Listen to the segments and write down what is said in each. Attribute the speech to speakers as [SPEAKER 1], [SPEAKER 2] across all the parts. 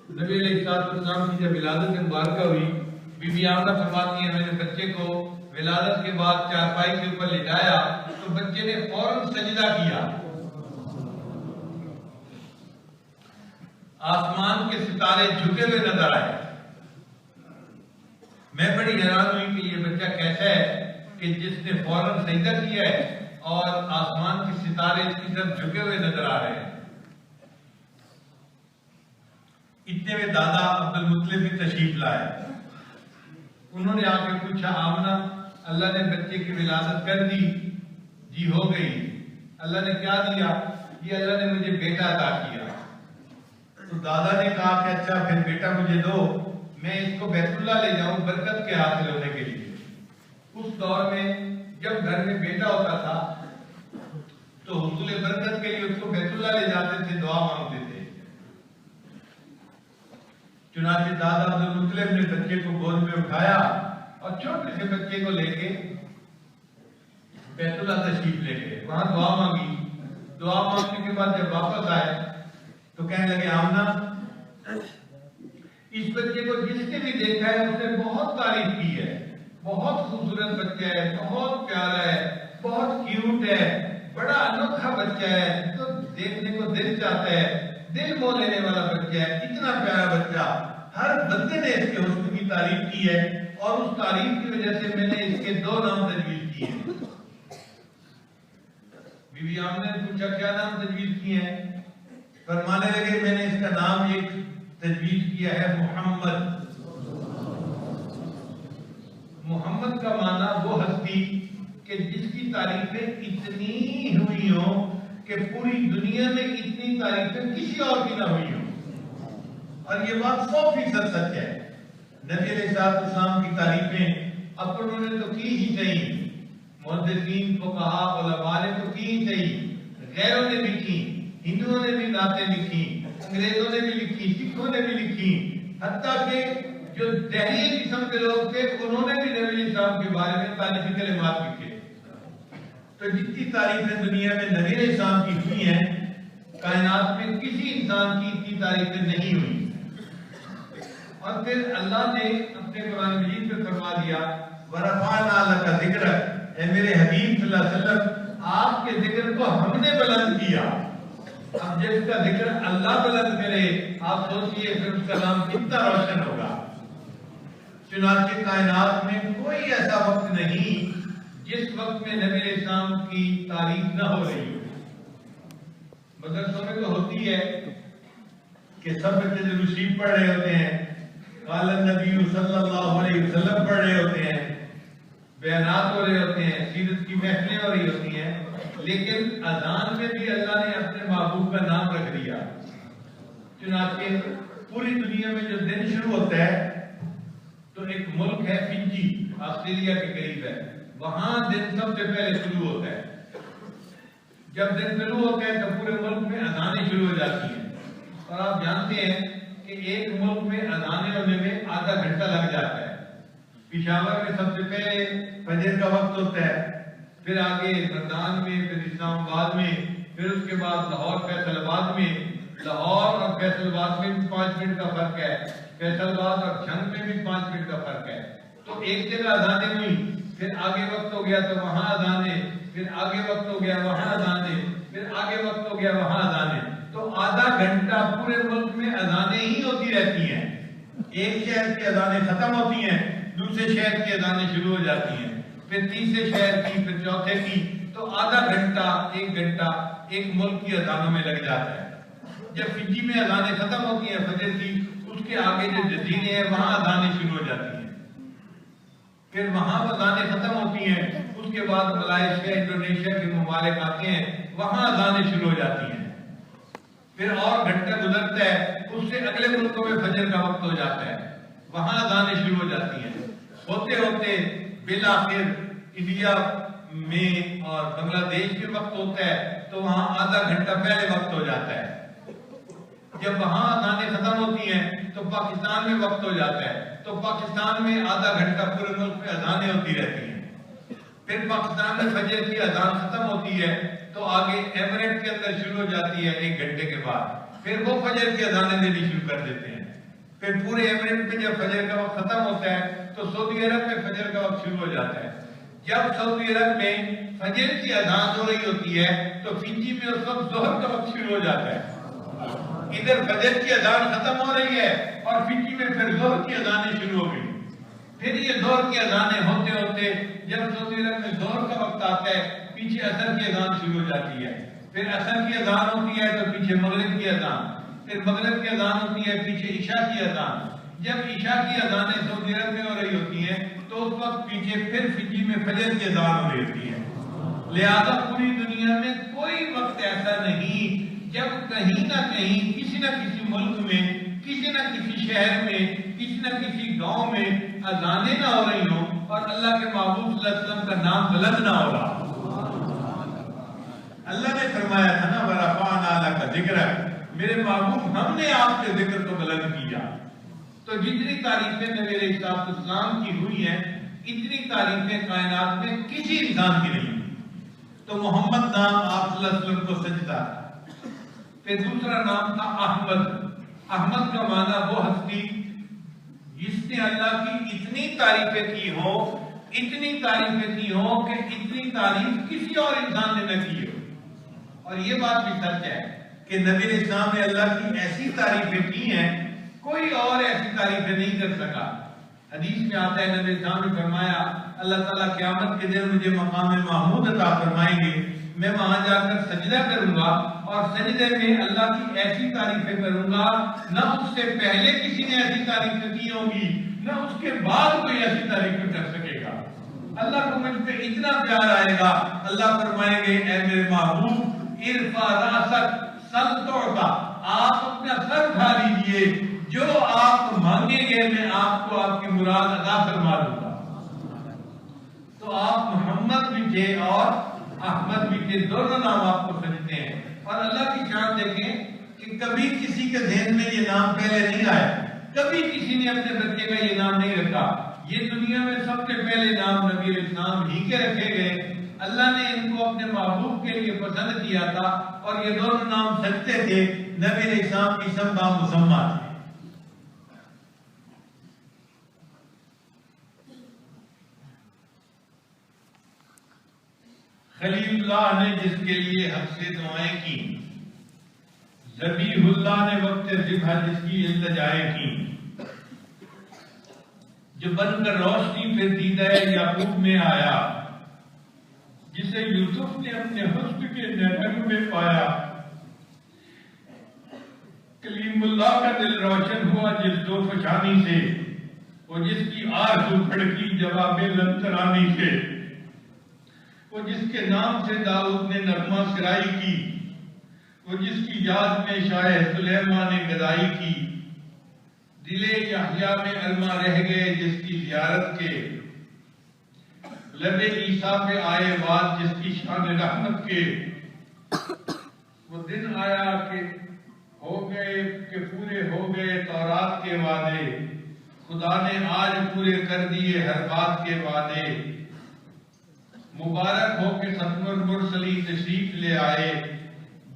[SPEAKER 1] نبی علیہ السلام کی جب ولادت مبارکہ ہوئی، بی بی آمنہ فرماتی ہیں میں نے بچے کو ولادت کے بعد چارپائی کے اوپر لٹایا تو بچے نے فوراً سجدہ کیا۔ آسمان کے ستارے جھکے ہوئے نظر آئے۔ میں بڑی حیران ہوئی کہ یہ بچہ کیسا ہے کہ جس نے فوراً سجدہ کیا ہے اور آسمان کے ستارے اس کی طرف جھکے ہوئے نظر آ رہے ہیں۔ اتنے میں دادا عبد المطلب بھی تشریف لائے۔ انہوں نے آ کے پوچھا آمنہ اللہ نے بچے کی ولادت کر دی؟ جی ہو گئی۔ اللہ نے کیا دیا؟ یہ اللہ نے مجھے بیٹا عطا کیا۔ تو دادا نے کہا کہ اچھا پھر بیٹا مجھے دو، میں اس کو بیت اللہ لے جاؤں برکت کے حاصل ہونے کے لیے۔ اس دور میں جب گھر میں بیٹا ہوتا تھا تو حصول برکت کے لیے اس کو بیت اللہ لے جاتے تھے، دعا مانگتے تھے۔ چنانچہ دادا عبد المطلب نے بچے کو گود میں اٹھایا اور چھوٹے سے بچے کو لے کے بیت اللہ تشریف لے گئے، وہاں دعا مانگی۔ دعا مانگنے کے بعد جب واپس آئے تو کہنے لگے آمنہ اس بچے کو جس نے بھی دیکھا ہے اس نے بہت تعریف کی ہے، بہت خوبصورت بچہ ہے، بہت پیارا ہے، بہت کیوٹ ہے، بڑا انوکھا بچہ ہے، تو دیکھنے کو دل چاہتا ہے، دل مو لینے والا بچہ ہے، اتنا پیارا بچہ۔ ہر بندے نے اس کے حسن کی تعریف کی ہے اور اس تعریف کی وجہ سے میں نے اس کے 2 نام تجویز کیے ہیں۔ بی بی آمنہ نے پوچھا کیا نام تجویز کیے ہیں؟ فرمانے لگے میں نے اس کا نام ایک تجویز کیا ہے محمد۔ محمد کا معنی وہ ہستی کہ جس کی تعریفیں اتنی ہوئی ہوں کہ پوری دنیا میں اتنی تعریفیں کسی اور کی نہ ہوئی ہوں، اور یہ بات 100% سچ ہے۔ نبی علیہ السلام کی تعریفیں اپنوں نے تو کی ہی صحیح، محدثین کو کہا، علماء نے تو کی ہی صحیح، غیروں نے بھی کی، ہندوؤں نے بھی نعتیں لکھی، انگریزوں نے بھی لکھی، سکھوں نے بھی لکھی، حتیٰ کہ جو دہریے قسم کے لوگ تھے انہوں نے بھی نبی علیہ السلام کے بارے میں تاریخی کلمات لکھے۔ تو جتنی تعریفیں دنیا میں نبی علیہ السلام کی ہوئی ہیں، کائنات میں کسی انسان کی اتنی تعریفیں نہیں ہوئی۔ اور پھر اللہ نے اپنے قرآن مجید میں فرما دیا وَرَفَعْنَا لَكَ ذِكْرَكَ، اے میرے حبیب صلی اللہ علیہ وسلم آپ کے ذکر کو ہم نے بلند کیا۔ اب جس کا ذکر اللہ بلند کرے آپ سوچئے پھر اس کا نام کتنا روشن ہوگا۔ چنانچہ کائنات میں کوئی ایسا وقت نہیں جس وقت میں نبی علیہ السلام کی تعریف نہ ہو رہی ہو۔ مدرسوں میں تو ہوتی ہے کہ سب بچے درود شریف پڑھ رہے ہوتے ہیں، قال النبی صلی اللہ علیہ وسلم پڑھ رہے ہوتے ہیں، بیانات ہو رہے ہوتے ہیں، سیرت کی محفلیں ہو رہی ہوتی ہیں، لیکن اذان میں بھی اللہ نے اپنے محبوب کا نام رکھ دیا۔ چنانچہ پوری دنیا میں جو دن شروع ہوتا ہے تو ایک ملک ہے فجی، آسٹریلیا کے قریب ہے، وہاں دن سب سے پہلے شروع ہوتا ہے۔ جب دن شروع ہوتا ہے تو پورے ملک میں اذانیں شروع ہو جاتی ہیں، اور آپ جانتے ہیں کہ ایک ملک میں اذانیں ہونے میں آدھا گھنٹہ لگ جاتا ہے۔ پشاور میں سب سے پہلے فجر کا وقت ہوتا ہے، پھر آگے مردان میں، پھر اسلام آباد میں، پھر اس کے بعد لاہور فیصل آباد میں۔ لاہور اور فیصل آباد میں بھی 5 منٹ کا فرق ہے، فیصل آباد اور جھنگ میں بھی 5 منٹ کا فرق ہے۔ تو ایک جگہ اذانیں ہوئی، پھر آگے وقت ہو گیا تو وہاں اذانیں، پھر آگے وقت ہو گیا وہاں اذانیں، پھر آگے وقت ہو گیا وہاں اذانیں۔ تو آدھا گھنٹہ پورے ملک میں اذانیں ہی ہوتی رہتی ہیں۔ ایک شہر کی اذانیں ختم ہوتی ہیں، دوسرے شہر کی اذانیں شروع ہو جاتی ہیں، پھر تیسرے شہر کی، پھر چوتھے کی، تو آدھا گھنٹہ 1 گھنٹہ ایک ملک کی اذانوں میں لگ جاتا ہے۔ جب فجی میں اذانیں ختم ہوتی ہیں فجر کی، اس کے آگے جو جزیرے ہیں وہاں اذانیں شروع ہو جاتی ہیں، پھر وہاں اذانیں ختم ہوتی ہیں، اس کے بعد ملائیشیا، انڈونیشیا کے ممالک آتے ہیں، وہاں اذانیں شروع ہو جاتی ہیں، پھر اور گھنٹہ گزرتا ہے، اس سے اگلے ملکوں میں فجر کا وقت ہو جاتا ہے، وہاں اذانیں شروع ہو جاتی ہیں۔ ہوتے ہوتے بالآخر انڈیا میں اور بنگلہ دیش میں وقت ہوتا ہے تو وہاں آدھا گھنٹہ پہلے وقت ہو جاتا ہے۔ جب وہاں اذانیں ختم ہوتی ہیں تو پاکستان میں وقت ہو جاتا ہے، تو پاکستان میں آدھا گھنٹہ پورے ملک میں اذانیں ہوتی رہتی ہیں۔ پھر پاکستان میں فجر کی اذان ختم ہوتی ہے تو آگے ایمریٹ کے اندر شروع ہو جاتی ہے 1 گھنٹے کے بعد، پھر وہ فجر کی اذانیں دینی شروع کر دیتے ہیں۔ پھر پورے ایمریٹ میں جب فجر کا وقت ختم ہوتا ہے تو سعودی عرب میں فجر کا وقت شروع ہو جاتا ہے. جب سعودی عرب میں فجر کی اذان ہو رہی ہوتی ہے تو فجی میں اس وقت ظہر کا وقت شروع ہو جاتا ہے. ادھر فجر کی اذان ختم ہو رہی ہے اور فجی میں پھر ظہر کی اذانیں شروع ہو گئی. پھر یہ ظہر کی اذانیں ہوتے ہوتے جب سعودی عرب میں ظہر کا وقت آتا ہے پیچھے عصر کی اذان شروع ہو جاتی ہے. پھر عصر کی اذان ہوتی ہے تو پیچھے مغرب کی اذان. پھر مغرب کی اذان ہوتی ہے پیچھے عشاء کی اذان. جب عشاء کی اذانیں سعودی عرب میں ہو رہی ہوتی ہیں تو اس وقت پیچھے پھر فجی میں فجر کی اذان ہو رہی ہوتی ہے. لہذا پوری دنیا میں کوئی وقت ایسا نہیں جب کہیں نہ کہیں کسی نہ کسی ملک میں کسی نہ کسی شہر میں کسی نہ کسی گاؤں میں اذانیں نہ ہو رہی ہوں اور اللہ کے محبوب صلی اللہ علیہ وسلم کا نام بلند نہ ہو رہا. اللہ نے فرمایا تھا نا وَرَفَعْنَا لَكَ ذِكْرَكَ، میرے محبوب ہم نے آپ کے ذکر کو بلند کیا. تو جتنی تعریفیں نبی علیہ السلام کی ہوئی ہیں اتنی تعریفیں کائنات میں کسی انسان کی نہیں. تو محمد نام آپ صلی اللہ علیہ وسلم کو سجدہ. پھر دوسرا نام تھا احمد. احمد کا معنی وہ ہستی جس نے اللہ کی اتنی تعریفیں کی ہوں کہ اتنی تعریف کسی اور انسان نے نہ کی ہو. اور یہ بات بھی سچ ہے کہ نبی علیہ السلام نے اللہ کی ایسی تعریفیں کی ہیں کوئی اور ایسی تعریفیں نہیں کر سکا. حدیث میں آتا ہے نبی علیہ السلام نے فرمایا اللہ تعالیٰ قیامت کے دن مجھے مقام محمود عطا فرمائیں گے، میں وہاں جا کر سجدہ کروں گا اور سجدے میں اللہ کی ایسی تعریفیں کروں گا نہ اس سے پہلے کسی نے ایسی تعریفیں کی ہوں گی نہ اس کے بعد کوئی ایسی تعریفیں کر سکے گا. اللہ کو مجھ پہ اتنا پیار آئے گا اللہ فرمائیں گے اے میرے محبوب ارفع راسک سل تعطا، آپ اپنا سر اٹھا لیجئے، جو آپ مانگیں گے میں آپ کو آپ کی مراد عطا فرما دوں گا. تو آپ محمد بھی تھے اور احمد بھی تھے، دونوں نام آپ کو سجتے ہیں. اور اللہ کی شان دیکھیں کہ کبھی کسی کے ذہن میں یہ نام پہلے نہیں آیا، کبھی کسی نے اپنے بچے کا یہ نام نہیں رکھا. یہ دنیا میں سب سے پہلے نام نبی علیہ السلام ہی کے رکھے گئے. اللہ نے ان کو اپنے محبوب کے لیے پسند کیا تھا اور یہ دونوں نام سجتے تھے. نبی علیہ السلام اسم با مسمى تھے. خلیل اللہ نے جس کے لیے حق سے دعائیں کی، ذبیح اللہ نے وقت ذبح جس کی التجائیں کی، جو بن کر روشنی پھر دیدہ یعقوب میں آیا، جسے یوسف نے اپنے حسن کے نہنگ میں پایا. کلیم اللہ کا دل روشن ہوا جس دو فشانی سے، وہ جس کی آرزو کھڑکی جواب لنترانی سے، وہ جس کے نام سے داؤد نے نغمہ سرائی کی، وہ جس کی یاد میں شاہ سلیمان نے گدائی کی. دلے یحییٰ میں ارماں رہ گئے جس کی زیارت کے، لب عیسیٰ پہ آئے بات جس کی شان رحمت کے. وہ دن آیا کہ پورے ہو گئے تورات کے وعدے، خدا نے آج پورے کر دیے ہر بات کے وعدے. مبارک ہو کہ ختم المرسلین تشریف لے آئے،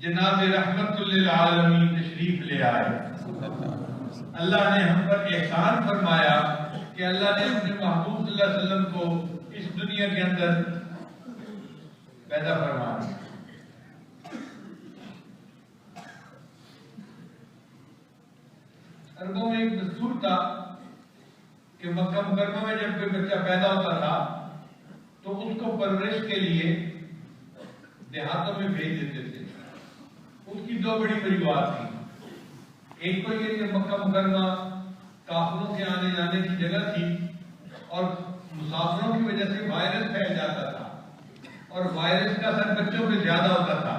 [SPEAKER 1] جناب رحمت للعالمین تشریف لے آئے. اللہ نے ہم پر احسان فرمایا کہ اللہ نے اپنے محبوب صلی اللہ علیہ وسلم کو اس دنیا کے اندر پیدا فرمایا. عربوں میں ایک دستور تھا کہ مکہ مکرمہ میں جب کوئی بچہ پیدا ہوتا تھا تو اس کو پرورش کے لیے دیہاتوں میں بھیج دیتے تھے. اس کی دو بڑی وجوہات تھیں. ایک تو یہ کہ مکہ مکرمہ کافروں کے آنے جانے کی جگہ تھی اور مسافروں کی وجہ سے وائرس پھیل جاتا تھا اور وائرس کا اثر بچوں پہ زیادہ ہوتا تھا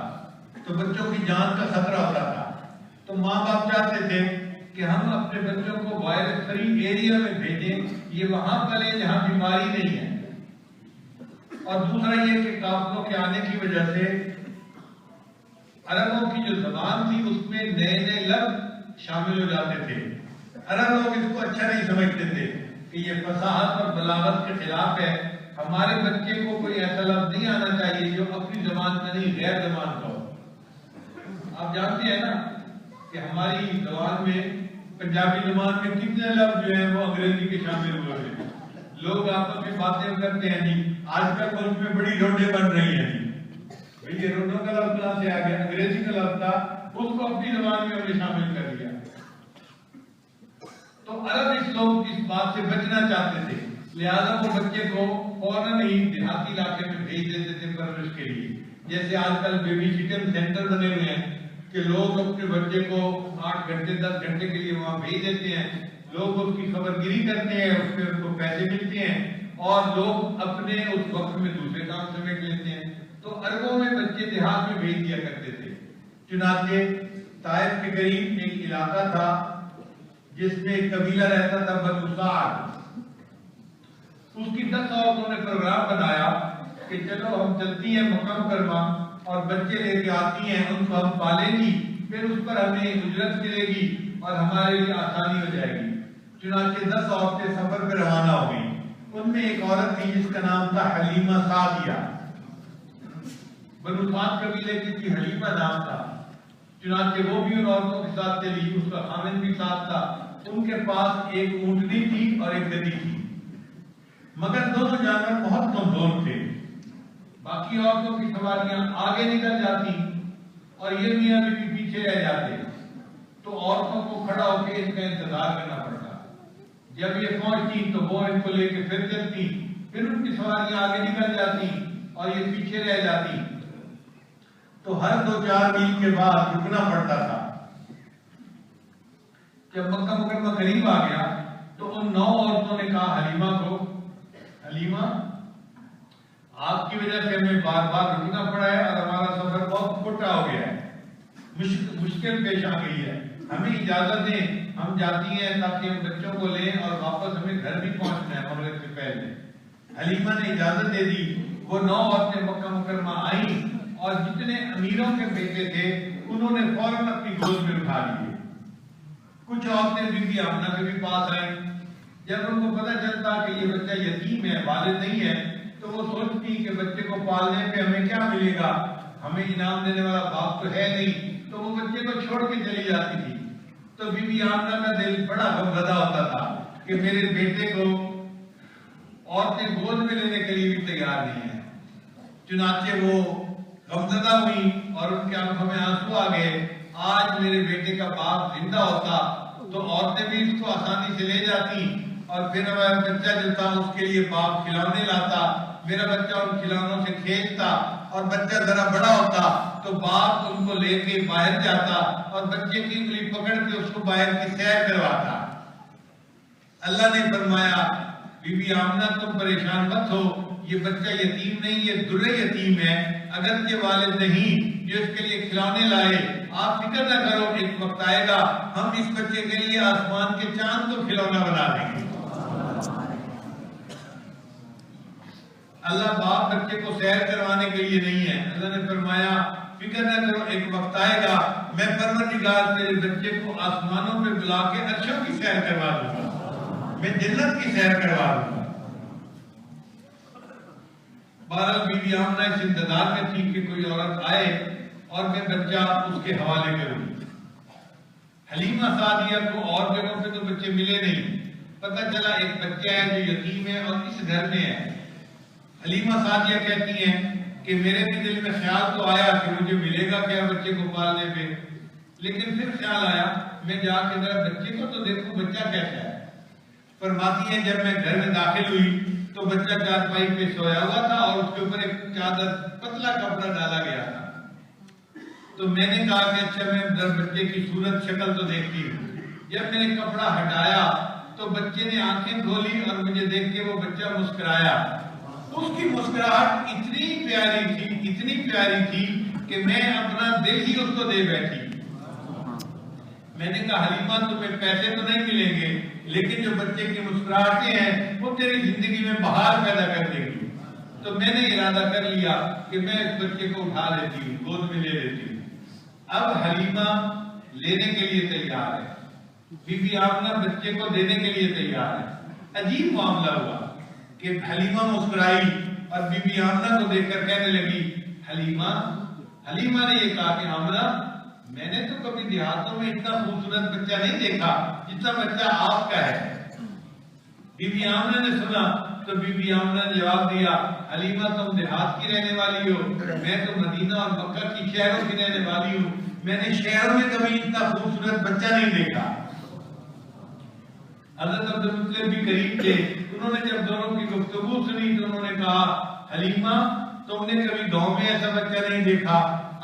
[SPEAKER 1] تو بچوں کی جان کا خطرہ ہوتا تھا. تو ماں باپ چاہتے تھے کہ ہم اپنے بچوں کو وائرس فری ایریا میں بھیجیں، یہ وہاں پلیں جہاں بیماری نہیں ہے. اور دوسرا یہ کہ کافروں کے آنے کی وجہ سے عربوں کی جو زبان تھی اس میں نئے نئے لفظ شامل ہو جاتے تھے. عرب لوگ اس کو اچھا نہیں سمجھتے تھے کہ یہ فصاحت اور بلاغت کے خلاف ہے. ہمارے بچے کو کوئی ایسا لفظ نہیں آنا چاہیے جو اپنی زبان میں نہیں غیر زبان کا ہو. آپ جانتے ہیں نا کہ ہماری زبان میں پنجابی زبان میں کتنے لفظ جو ہیں وہ انگریزی کے شامل ہوئے ہیں. لوگ آپس میں باتیں کرتے ہیں جی آج کل ملک میں بڑی روڈیں بن رہی ہیں جی. بھئی یہ روڈوں کا لفظ کہاں سے آ گیا؟ انگریزی کا لفظ تھا، اس کو اپنی زبان میں ہم نے شامل کر دیا. تو عرب اس لوگ اس بات سے بچنا چاہتے تھے، لہذا وہ بچے کو فوراً ہی دیہاتی علاقے میں بھیج دیتے تھے پرورش کے لیے. جیسے آج کل بیبی سٹنگ سینٹر بنے ہوئے ہیں کہ لوگ اپنے بچے کو 8 گھنٹے 10 گھنٹے کے لیے وہاں بھیج دیتے ہیں. لوگ اس کی خبر گیری کرتے ہیں، اس پہ ان کو پیسے ملتے ہیں اور لوگ اپنے اس وقت میں دوسرے کام سمیٹ لیتے ہیں. تو اربوں میں بچے دیہات میں بھیج دیا کرتے تھے. چنانچہ طائف کے قریب ایک علاقہ تھا جس میں ایک قبیلہ رہتا تھا بنو سعد. اس کی 10 عورتوں نے پروگرام بنایا کہ چلو ہم چلتی ہیں مکہ مکرمہ اور بچے لے کے آتی ہیں، ان کو ہم پالیں گی، پھر اس پر ہمیں اجرت ملے گی اور ہمارے لیے آسانی ہو جائے گی. چنانچہ 10 عورتیں سفر پہ روانہ ہو گئیں. ان میں ایک عورت تھی جس کا نام تھا حلیمہ سعدیہ. بنو سعد قبیلے کی تھی، حلیمہ نام تھا. چنانچہ وہ بھی ان عورتوں کے ساتھ چلی، اس کا خامن بھی ساتھ تھا. ان کے پاس ایک اونٹنی تھی اور ایک گدھی تھی، مگر دونوں جانور بہت کمزور تھے. باقی عورتوں کی سواریاں آگے نکل جاتی اور یہ میاں بیوی پیچھے رہ جاتے. تو عورتوں کو کھڑا ہو کے ان کا انتظار کرنا پڑتا. جب یہ پہنچتی تو وہ ان کو لے کے پھر چلتی، پھر ان کی سواریاں آگے نکل جاتی اور یہ پیچھے رہ جاتی. تو ہر 2-4 میل کے بعد رکنا پڑتا تھا. جب مکہ مکرمہ قریب آ گیا تو ان 9 عورتوں نے کہا حلیمہ کو، حلیمہ آپ کی وجہ سے ہمیں بار بار رکنا پڑا ہے اور ہمارا سفر بہت کھوٹا ہو گیا ہے، مشکل پیش آ گئی ہے، ہمیں اجازت دیں، ہم جاتی ہیں تاکہ ہم بچوں کو لیں اور واپس ہمیں گھر بھی پہنچنا ہے مغرب سے پہلے. حلیمہ نے اجازت دے دی. وہ 9 عورتیں مکہ مکرمہ آئیں اور جتنے امیروں کے بیٹے تھے انہوں نے فوراً اپنی گود میں اٹھا لیے. کچھ عورتیں بی بی آمنہ کے بھی پاس آئیں. جب ان کو پتہ چلتا کہ یہ بچہ یتیم ہے، والد نہیں ہے، تو وہ سوچتی کہ بچے کو پالنے پہ ہمیں کیا ملے گا، ہمیں انعام دینے والا باپ تو ہے نہیں، تو وہ بچے کو چھوڑ کے چلی جاتی تھی. تو بی بی آمنہ کا دل بڑا غمزدہ ہوتا تھا کہ میرے بیٹے کو عورتیں گود میں لینے کے لیے بھی تیار نہیں ہیں. چنانچہ وہ غمزدہ ہوئی اور ان کے آنکھوں میں آنسو آ گئے. آج میرے بیٹے کا باپ زندہ ہوتا تو عورتیں بھی اس کو آسانی سے لے جاتی اور پھر ہمارا بچہ جو تھا اس کے لیے باپ کھلونے لاتا، میرا بچہ ان کھلونوں سے کھیلتا اور بچہ ذرا بڑا ہوتا تو باپ ان کو لے کے باہر جاتا اور بچے کی انگلی پکڑ کے اس کو باہر کی سیر کرواتا. اللہ نے فرمایا بی بی آمنہ تم پریشان مت ہو، یہ بچہ یتیم نہیں، یہ در یتیم ہے، اگر یہ والد نہیں جو اس کے لیے کھلونے لائے. آپ فکر نہ کرو، ایک وقت آئے گا ہم اس بچے کے لیے آسمان کے چاند کو کھلونا بنا دیں گے. اللہ باپ بچے کو سیر کروانے کے لیے نہیں ہے. اللہ نے فرمایا فکر نہ کرو، ایک وقت آئے گا میں پروردگار تیرے بچے کو آسمانوں پہ بلا کے عرشوں کی سیر کروا دوں گا، میں جنت کی سیر کروا دوں گا. بہرحال بی بی آمنہ اس انتظار میں تھی کہ کوئی عورت آئے اور میں بچہ اس کے حوالے کروں. حلیمہ سعدیہ کو اور جگہوں پہ تو بچے ملے نہیں، پتہ چلا ایک بچہ ہے جو یتیم ہے اور اس گھر میں ہے. حلیمہ سعدیہ کہتی ہیں کہ میرے بھی دل میں خیال تو آیا کہ مجھے ملے گا کیا بچے کو پالنے پہ، لیکن پھر خیال آیا میں جا کے ذرا بچے کو تو دیکھوں بچہ کیسا ہے. فرماتی ہیں جب میں گھر میں داخل ہوئی تو بچہ چارپائی پہ سویا ہوا تھا اور اس کے اوپر ایک چادر پتلا کپڑا ڈالا گیا تھا. تو میں نے کہا کہ اچھا میں بچے کی صورت شکل تو دیکھتی ہوں. جب میں نے کپڑا ہٹایا تو بچے نے آنکھیں کھولی اور مجھے دیکھ کے وہ بچہ مسکرایا. اس کی مسکراہٹ اتنی پیاری تھی کہ میں اپنا دل ہی اس کو دے بیٹھی. میں نے کہا حلیمہ تمہیں پیسے تو نہیں ملیں گے لیکن جو بچے کی مسکراہٹیں ہیں وہ تیری زندگی میں بہار پیدا کر دے گی. تو میں نے ارادہ کر لیا کہ میں اس بچے کو اٹھا لیتی ہوں، گود میں لے لیتی ہوں. اب حلیمہ لینے کے لیے تیار ہے، بی بی آمنہ بچے کو دینے کے لیے تیار ہے. عجیب معاملہ ہوا کہ حلیمہ مسکرائی اور بی بی آمنہ کو دیکھ کر کہنے لگی حلیمہ نے یہ کہا کہ آمنہ میں نے تو کبھی دیہاتوں میں اتنا خوبصورت بچہ نہیں دیکھا جتنا بچہ آپ کا ہے۔ بی بی آمنہ نے سنا تو بی بی آمنہ نے جواب دیا، حلیمہ تم دیہات کی رہنے والی ہو، میں تو مدینہ اور مکہ کی شہروں کی رہنے والی ہوں، میں نے شہروں میں کبھی اتنا خوبصورت بچہ نہیں دیکھا۔ حضرت عبد المطلب بھی قریب تھے، انہوں نے جب دونوں کی گفتگو سنی تو انہوں نے کہا، حلیمہ تم نے کبھی گاؤں میں ایسا بچہ نہیں دیکھا،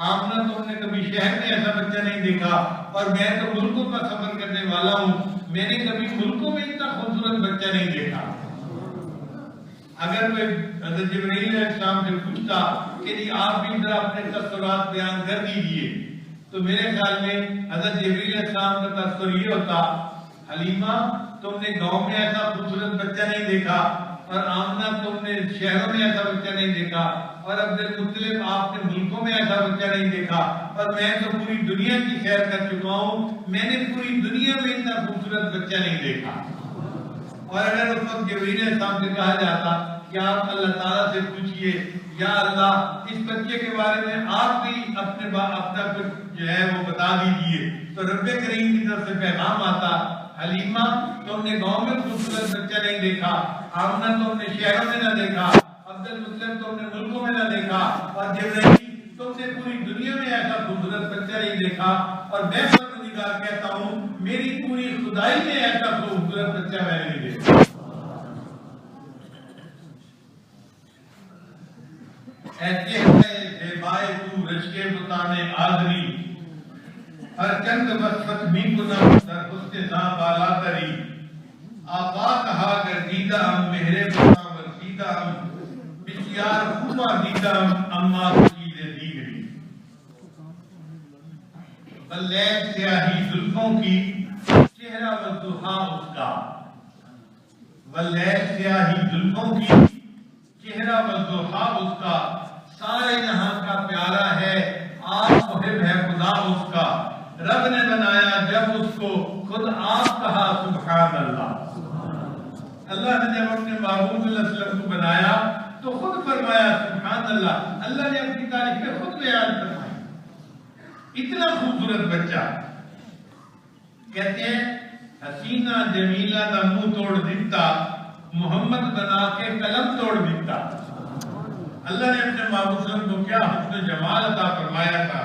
[SPEAKER 1] آمنہ تم نے کبھی شہر میں ایسا بچہ نہیں دیکھا، اور میں تو ملکوں کا سفر کرنے والا ہوں، میں نے کبھی ملکوں میں اتنا خوبصورت بچہ نہیں دیکھا۔ اگر کوئی حضرت جبرائیل علیہ السلام سے پوچھتا کہ جی آپ بھی ذرا اپنے تاثرات بیان کر دیجئے، تو میرے خیال میں حضرت جبرائیل علیہ السلام کا تاثر یہ ہوتا، حلیمہ تم نے گاؤں میں ایسا خوبصورت بچہ نہیں دیکھا، اور آمنہ تم نے شہروں میں ایسا بچہ نہیں دیکھا، اور عبد المطلب آپ نے ملکوں میں ایسا بچہ نہیں دیکھا، اور میں تو پوری دنیا کی سیر کر چکا ہوں، میں نے پوری دنیا میں اتنا خوبصورت بچہ نہیں دیکھا۔ اور اگر اس وقت جبرائیل علیہ السلام سے کہا جاتا کہ آپ اللہ تعالیٰ سے پوچھئے، یا اللہ اس بچے کے بارے میں آپ بھی اپنا کچھ جو ہے وہ بتا دیجئے، تو رب کریم کی طرف سے پیغام آتا، حلیمہ تم نے گاؤں میں خوبصورت بچہ نہیں دیکھا، آمنہ تم نے شہروں میں نہ دیکھا، عبد المطلب تم نے ملکوں میں نہ دیکھا، اور جبرائیل تم نے پوری دنیا میں ایسا خوبصورت بچہ نہیں دیکھا، اور میں پروردگار کہتا ہوں میری پوری خدائی میں ایسا خوبصورت بچہ میں نہیں دیکھا۔ اے چہرے زیبائے تو رشکے بتانے آدری، ہر چند وصفت می کنم در حسن زاں بالا تری، آقا کہا گردیدہ ام مہرے بتا ورسیدہ ام، بسیار خوبہ دیدہ ام اما چیز دیگری، واللیل سیاہی زلفوں کی چہرہ والضحا اس کا، واللیل سیاہی زلفوں کی چہرہ والضحا اس کا، سارے جہاں کا پیارا ہے آپ محب ہے خدا اس کا، رب نے بنایا جب اس کو خود آپ کہا سبحان اللہ۔ اللہ نے جب اپنے محبوب صلی اللہ علیہ وسلم کو بنایا تو خود فرمایا سبحان اللہ، اللہ نے اپنی تعریفیں خود بیان فرمائی۔ اتنا خوبصورت بچہ، کہتے ہیں حسینہ جمیلہ دا منہ توڑ دیتا، محمد بنا کے قلم توڑ دیتا۔ اللہ نے اپنے محبوب صلی اللہ علیہ وسلم کو کیا حسن جمال عطا فرمایا تھا۔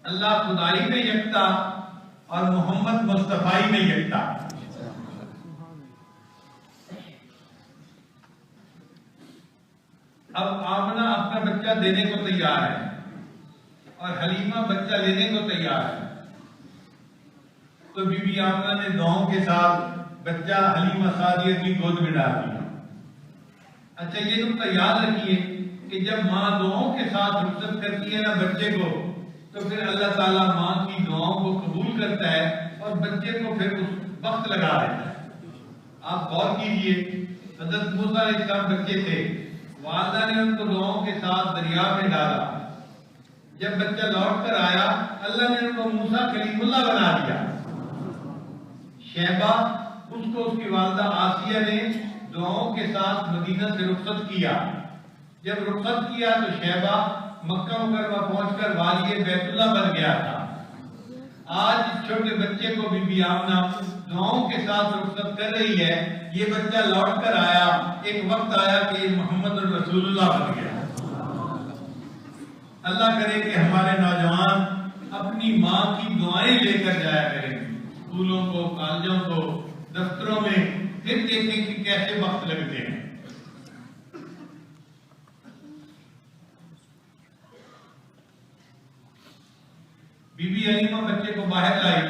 [SPEAKER 1] اللہ خدائی میں یکتا اور محمد مصطفی میں یکتا۔ اب آمنہ اپنا بچہ دینے کو تیار ہے اور حلیمہ بچہ لینے کو تیار ہے، تو بی بی آمنہ نے دعاؤں کے ساتھ بچہ حلیمہ سعدیہ کی گود میں ڈال دیا۔ اچھا یہ نقطہ یاد رکھیے کہ جب ماں دعاؤں کے ساتھ رخصت کرتی ہے نا بچے کو، تو پھر اللہ تعالیٰ ماں کی دعاؤں کو قبول کرتا ہے اور بچے کو پھر اس وقت لگا دیتا ہے۔ آپ غور کیجئے، حضرت موسیٰ علیہ السلام بچے تھے، والدہ نے ان کو دعاؤں کے ساتھ دریا میں ڈالا، جب بچہ لوٹ کر آیا اللہ نے ان کو موسیٰ کلیم اللہ بنا دیا۔ شیبہ اس کو اس کی والدہ آسیہ نے دعاؤں کے ساتھ مدینہ سے رخصت کیا، جب رخصت کیا تو شیبہ مکہ مکرمہ پہنچ کر والی بیت اللہ بن گیا تھا۔ آج اس چھوٹے بچے کو بی بی آمنہ دعاؤں کے ساتھ رخصت کر رہی ہے، یہ بچہ لوٹ کر آیا، ایک وقت آیا کہ یہ محمد رسول اللہ بن گیا۔ اللہ کرے کہ ہمارے نوجوان اپنی ماں کی دعائیں لے کر جایا کریں اسکولوں کو، کالجوں کو، دفتروں میں، پھر دیکھیں کہ کیسے وقت لگتے ہیں۔ بی بی حلیمہ بچے کو باہر لائی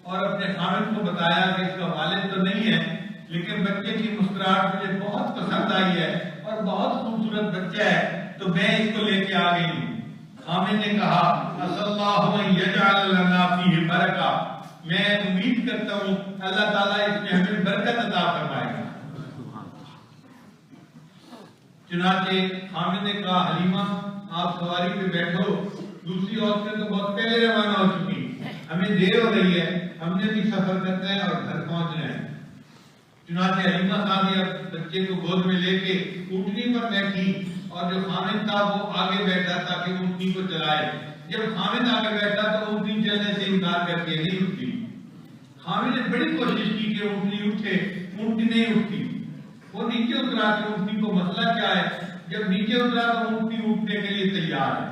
[SPEAKER 1] اور اپنے خامد کو بتایا کہ اس کا والد تو نہیں ہے، لیکن بچے کی مسکراہٹ مجھے بہت پسند آئی ہے اور بہت خوبصورت بچہ ہے، تو میں اس کو لے کے آ گئی ہوں۔ خامد نے کہا اَسَ اللَّهُ أَن يَجْعَلَ لَنَا فِيهِ بَرَكَةً، میں امید کرتا ہوں اللہ تعالیٰ اس میں ہمیں برکت عطا فرمائے گا۔ چنانچہ حامد نے کہا حلیمہ آپ سواری پہ بیٹھو، دوسری عورتیں تو بہت پہلے روانہ ہو چکی، ہمیں دیر ہو رہی ہے، ہم نے بھی سفر کرنا ہے اور گھر پہنچنا ہے۔ چنانچہ حلیمہ سعدیہ بچے کو گود میں لے کے اونٹنی پر بیٹھی اور جو خامد تھا وہ آگے بیٹھا تاکہ اونٹنی کو چلائے۔ جب خامد آ کے بیٹھا تو اونٹنی چلنے سے انکار کر کے نہیں اٹھتی. خامد نے بڑی کوشش کی کہ اونٹنی اٹھے، اونٹنی نہیں اٹھتی. وہ نیچے اترا کہ اونٹنی کو مسئلہ کیا ہے. جب نیچے اترا تو اونٹنی اٹھنے کے لیے تیار ہے.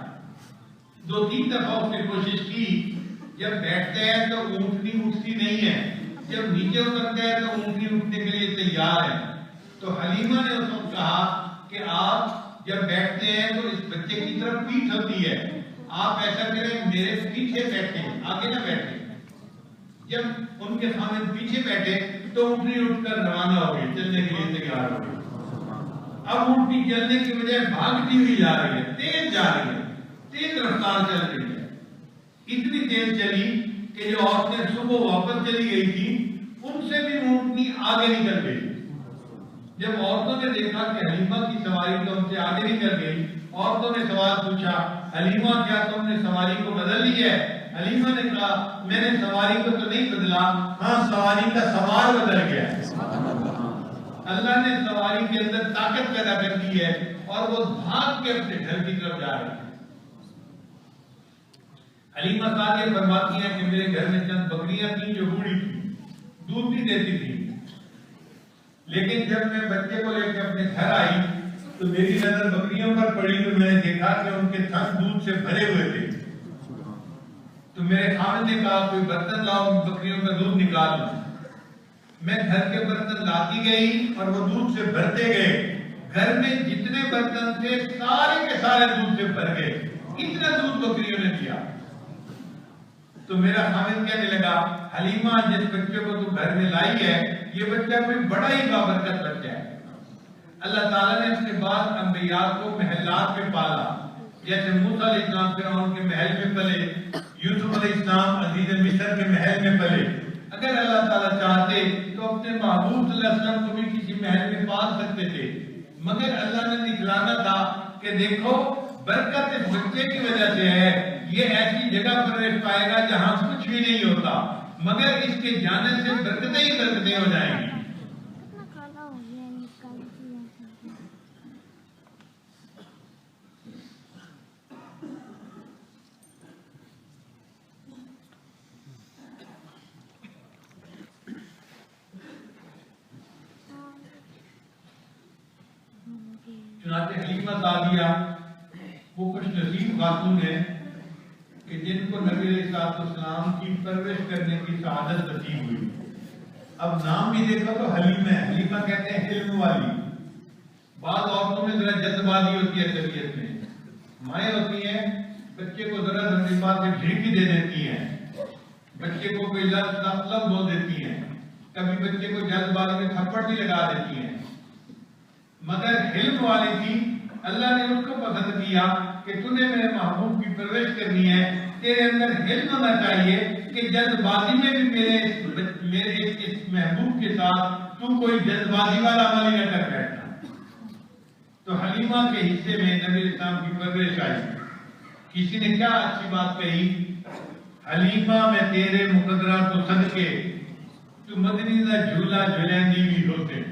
[SPEAKER 1] 2-3 دفعہ اس نے کوشش کی. جب بیٹھتے ہیں تو اونٹنی اٹھتی نہیں ہے، جب نیچے اترتے ہیں تو اونٹنی اٹھنے کے لیے تیار ہے. تو حلیمہ نے اس کو کہا کہ آپ جب بیٹھتے ہیں تو اس بچے کی طرف پیٹھ ہوتی ہے، آپ ایسا کریں میرے پیچھے بیٹھیں، آگے نہ بیٹھیں. جب ان کے خامد پیچھے بیٹھے تو اونٹنی اٹھ کر روانہ ہو گئی، چلنے کے لیے تیار ہو گئی. اب اونٹنی چلنے کی بجائے بھاگتی ہوئی جا رہی ہے، تیز جا رہی ہے، تیز رفتار چل رہی ہے. اتنی تیز چلی کہ جو عورتیں صبح واپس چلی گئی تھی ان سے بھی اونٹنی آگے نکل گئی. جب عورتوں نے دیکھا کہ حلیمہ کی سواری تو ان سے آگے نکل گئی، عورتوں نے سوال پوچھا حلیمہ کیا تم نے سواری کو بدل لی ہے؟ حلیمہ نے کہا میں نے سواری کو تو نہیں بدلا، ہاں سواری کا سوار بدل گیا. اللہ نے سواری کے اندر طاقت پیدا کر دی ہے اور وہ بھاگ کے اپنے گھر کی طرف جا رہی ہے. حلیمہ سعدیہ فرماتی ہیں کہ میرے گھر میں چند بکریاں تھیں جو بوڑھی تھیں، دودھ بھی دیتی تھی. لیکن جب میں بچے کو لے کے اپنے گھر آئی تو میری نظر بکریوں پر پڑی تو میں نے دیکھا کہ ان کے تھن دودھ سے بھرے ہوئے تھے. تو میرے خامد نے کہا کوئی برتن لاؤ بکریوں کا دودھ نکال لوں. میں گھر کے برتن لاتی گئی اور وہ دودھ سے بھرتے گئے. گھر میں جتنے برتن تھے سارے کے سارے دودھ سے بھر گئے. اتنا دودھ بکریوں نے دیا. تو میرا خامد کہنے لگا حلیمہ جس بچے کو تو گھر میں لائی ہے یہ بچہ کوئی بڑا ہی بابرکت بچہ ہے. اللہ تعالیٰ نے اپنے بعد انبیاء کو محلات میں پالا. جیسے موسیٰ علیہ السلام فرعون کے محل میں پلے، یوسف علیہ السلام عزیز مصر کے محل میں پلے. اگر اللہ تعالیٰ چاہتے تو اپنے محبوب صلی اللہ علیہ وسلم کو بھی کسی محل میں پال سکتے تھے، مگر اللہ نے دکھلانا تھا کہ دیکھو برکت اس بچے کی وجہ سے ہے. یہ ایسی جگہ پر رہ پائے گا جہاں کچھ بھی نہیں ہوتا، مگر اس کے جانے سے برکتیں ہی برکتیں ہو جائیں گی. چنانچہ حلیمہ سعدیہ وہ خوش نصیب خاتون ہے کہ جن کو نبی علیہ السلام کی پرورش کرنے کی سعادت نصیب ہوئی. اب نام بھی دیکھو تو حلیمہ ہے. حلیمہ کہتے ہیں حلم والی. بعض عورتوں میں ذرا جلد بازی ہوتی ہے طبیعت میں. مائیں ہوتی ہیں بچے کو ذرا بات سے جھڑکی دے دیتی ہیں، بچے کو کوئی لفظ بول دیتی ہیں، کبھی بچے کو جلد بازی میں تھپڑ بھی لگا دیتی ہیں. مگر حلم والی تھی. اللہ نے اس کو پسند کیا کہ تو نے میرے محبوب کی پرورش کرنی ہے، تیرے اندر حلم ہونا چاہیے کہ جلد بازی میں بھی میرے اس محبوب کے ساتھ تو کوئی جلد بازی والا عمل ہی نہ کر بیٹھنا. تو حلیمہ کے حصے میں نبی علیہ السلام کی پرورش آئی. کسی نے کیا اچھی بات کہی، حلیمہ میں تیرے مقدرہ تو صدقے تو مدنی دا جھولا جھلیندی بھی ہوتے.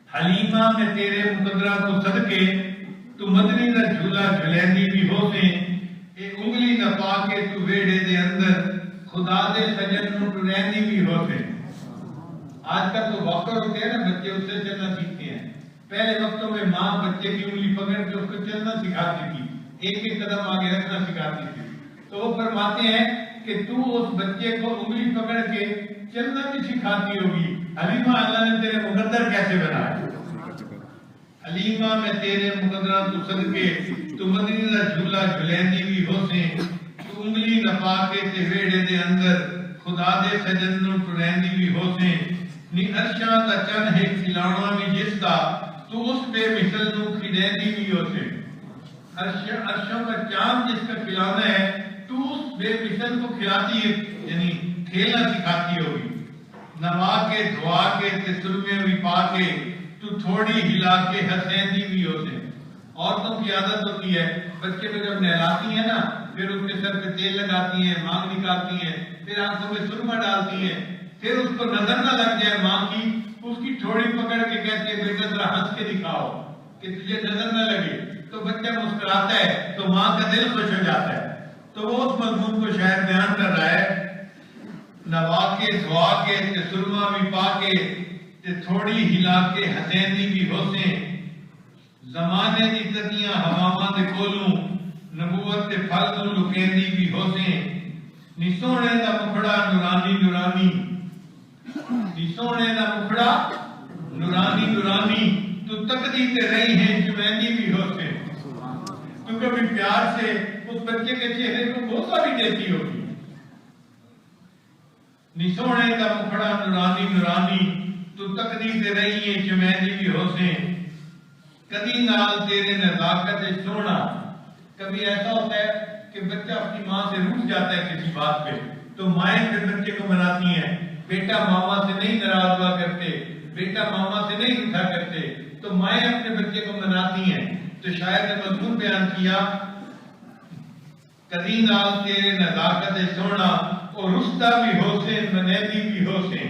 [SPEAKER 1] حلیمہ میں تیرے مقدرہ تو صدقے تو مدنی دا جھولا جھلیندی بھی ہوتے. اے انگلی نہ پا کے تو ویڑے دے اندر خدا دے سجن نو ٹریندی بھی ہوتے. آج کل تو واکر ہوتے ہیں نا بچے، اس سے چلنا سیکھتے ہیں. پہلے وقتوں میں ماں بچے کی انگلی پکڑ کے اس کو چلنا سکھاتی تھی، ایک ایک قدم آگے رکھنا سکھاتی تھی. تو وہ فرماتے ہیں کہ تو اس بچے کو انگلی پکڑ کے چلنا بھی سکھاتی ہوگی. حلیمہ اللہ نے تیرے مقدر کیسے بنائے. حلیمہ میں تیرے مقدرہ تو صدقے تو مدنی دا جھولا جھلیندی بھی ہوسے. تو انگلی نپا کے تے ویڑے دے اندر خدا دے سجن نو ٹریندی بھی ہوسے. نی عرشاں دا چن ہے کھلاونا بھی جس دا تو اس بے مثل نو کھلیندی بھی ہوسے. عرشوں کا چاند جس کا کھلانا ہے تو اس بے مثل کو کھلاتی ہے، یعنی کھیلنا سکھاتی ہوگی. نوا کے دعا کے تسلمے بھی پا کے تو تھوڑی ہلا کے ہسیندی بھی ہوتے. عورتوں کی عادت ہوتی ہے بچے کو جب نہلاتی ہیں نا پھر اس کے سر پہ تیل لگاتی ہیں، مانگ نکالتی ہیں، پھر آنکھوں میں سرما ڈالتی ہیں، پھر اس کو نظر نہ لگ جائے ماں کی، اس کی تھوڑی پکڑ کے کہتے ہیں بیٹا ذرا ہنس کے دکھاؤ کہ تجھے نظر نہ لگے. تو بچہ مسکراتا ہے تو ماں کا دل خوش ہو جاتا ہے. تو وہ اس مضمون کو شاید بیان کر رہا ہے. نوا کے دعا کے تے سرما بھی پا کے تے تھوڑی ہلا کے ہتھیندی بھی ہوسیں زمانے دی تدیاں ہواواں دے کولوں نبوت تے پھل نوں لکیندی بھی ہوسیں نی سونے دا مکھڑا نورانی نورانی نی سونے دا مکھڑا نورانی نورانی تو تکدی تے رہی ہے چمیندی بھی ہوسیں. تو کبھی پیار سے اس بچے کے چہرے کو بوسہ بھی دیتی ہوگی. نی سونے دا مکھڑا نورانی نورانی تو تکدی تے رہی ہے چمیندی بھی ہوسیں کدی نال تیرے نزاکت سونا. کبھی ایسا ہوتا ہے کہ بچہ اپنی ماں سے روٹھ جاتا ہے کسی بات پہ تو مائیں پھر بچے کو مناتی ہیں. بیٹا ماما سے نہیں ناراض ہوا کرتے, بیٹا ماما سے نہیں روٹھا کرتے, تو مائیں اپنے بچے کو مناتی ہیں. تو شاید نے مضمون بیان کیا کدی نال تیرے نزاکت سونا اور رشتہ بھی ہوسیں منیدی بھی ہوسیں.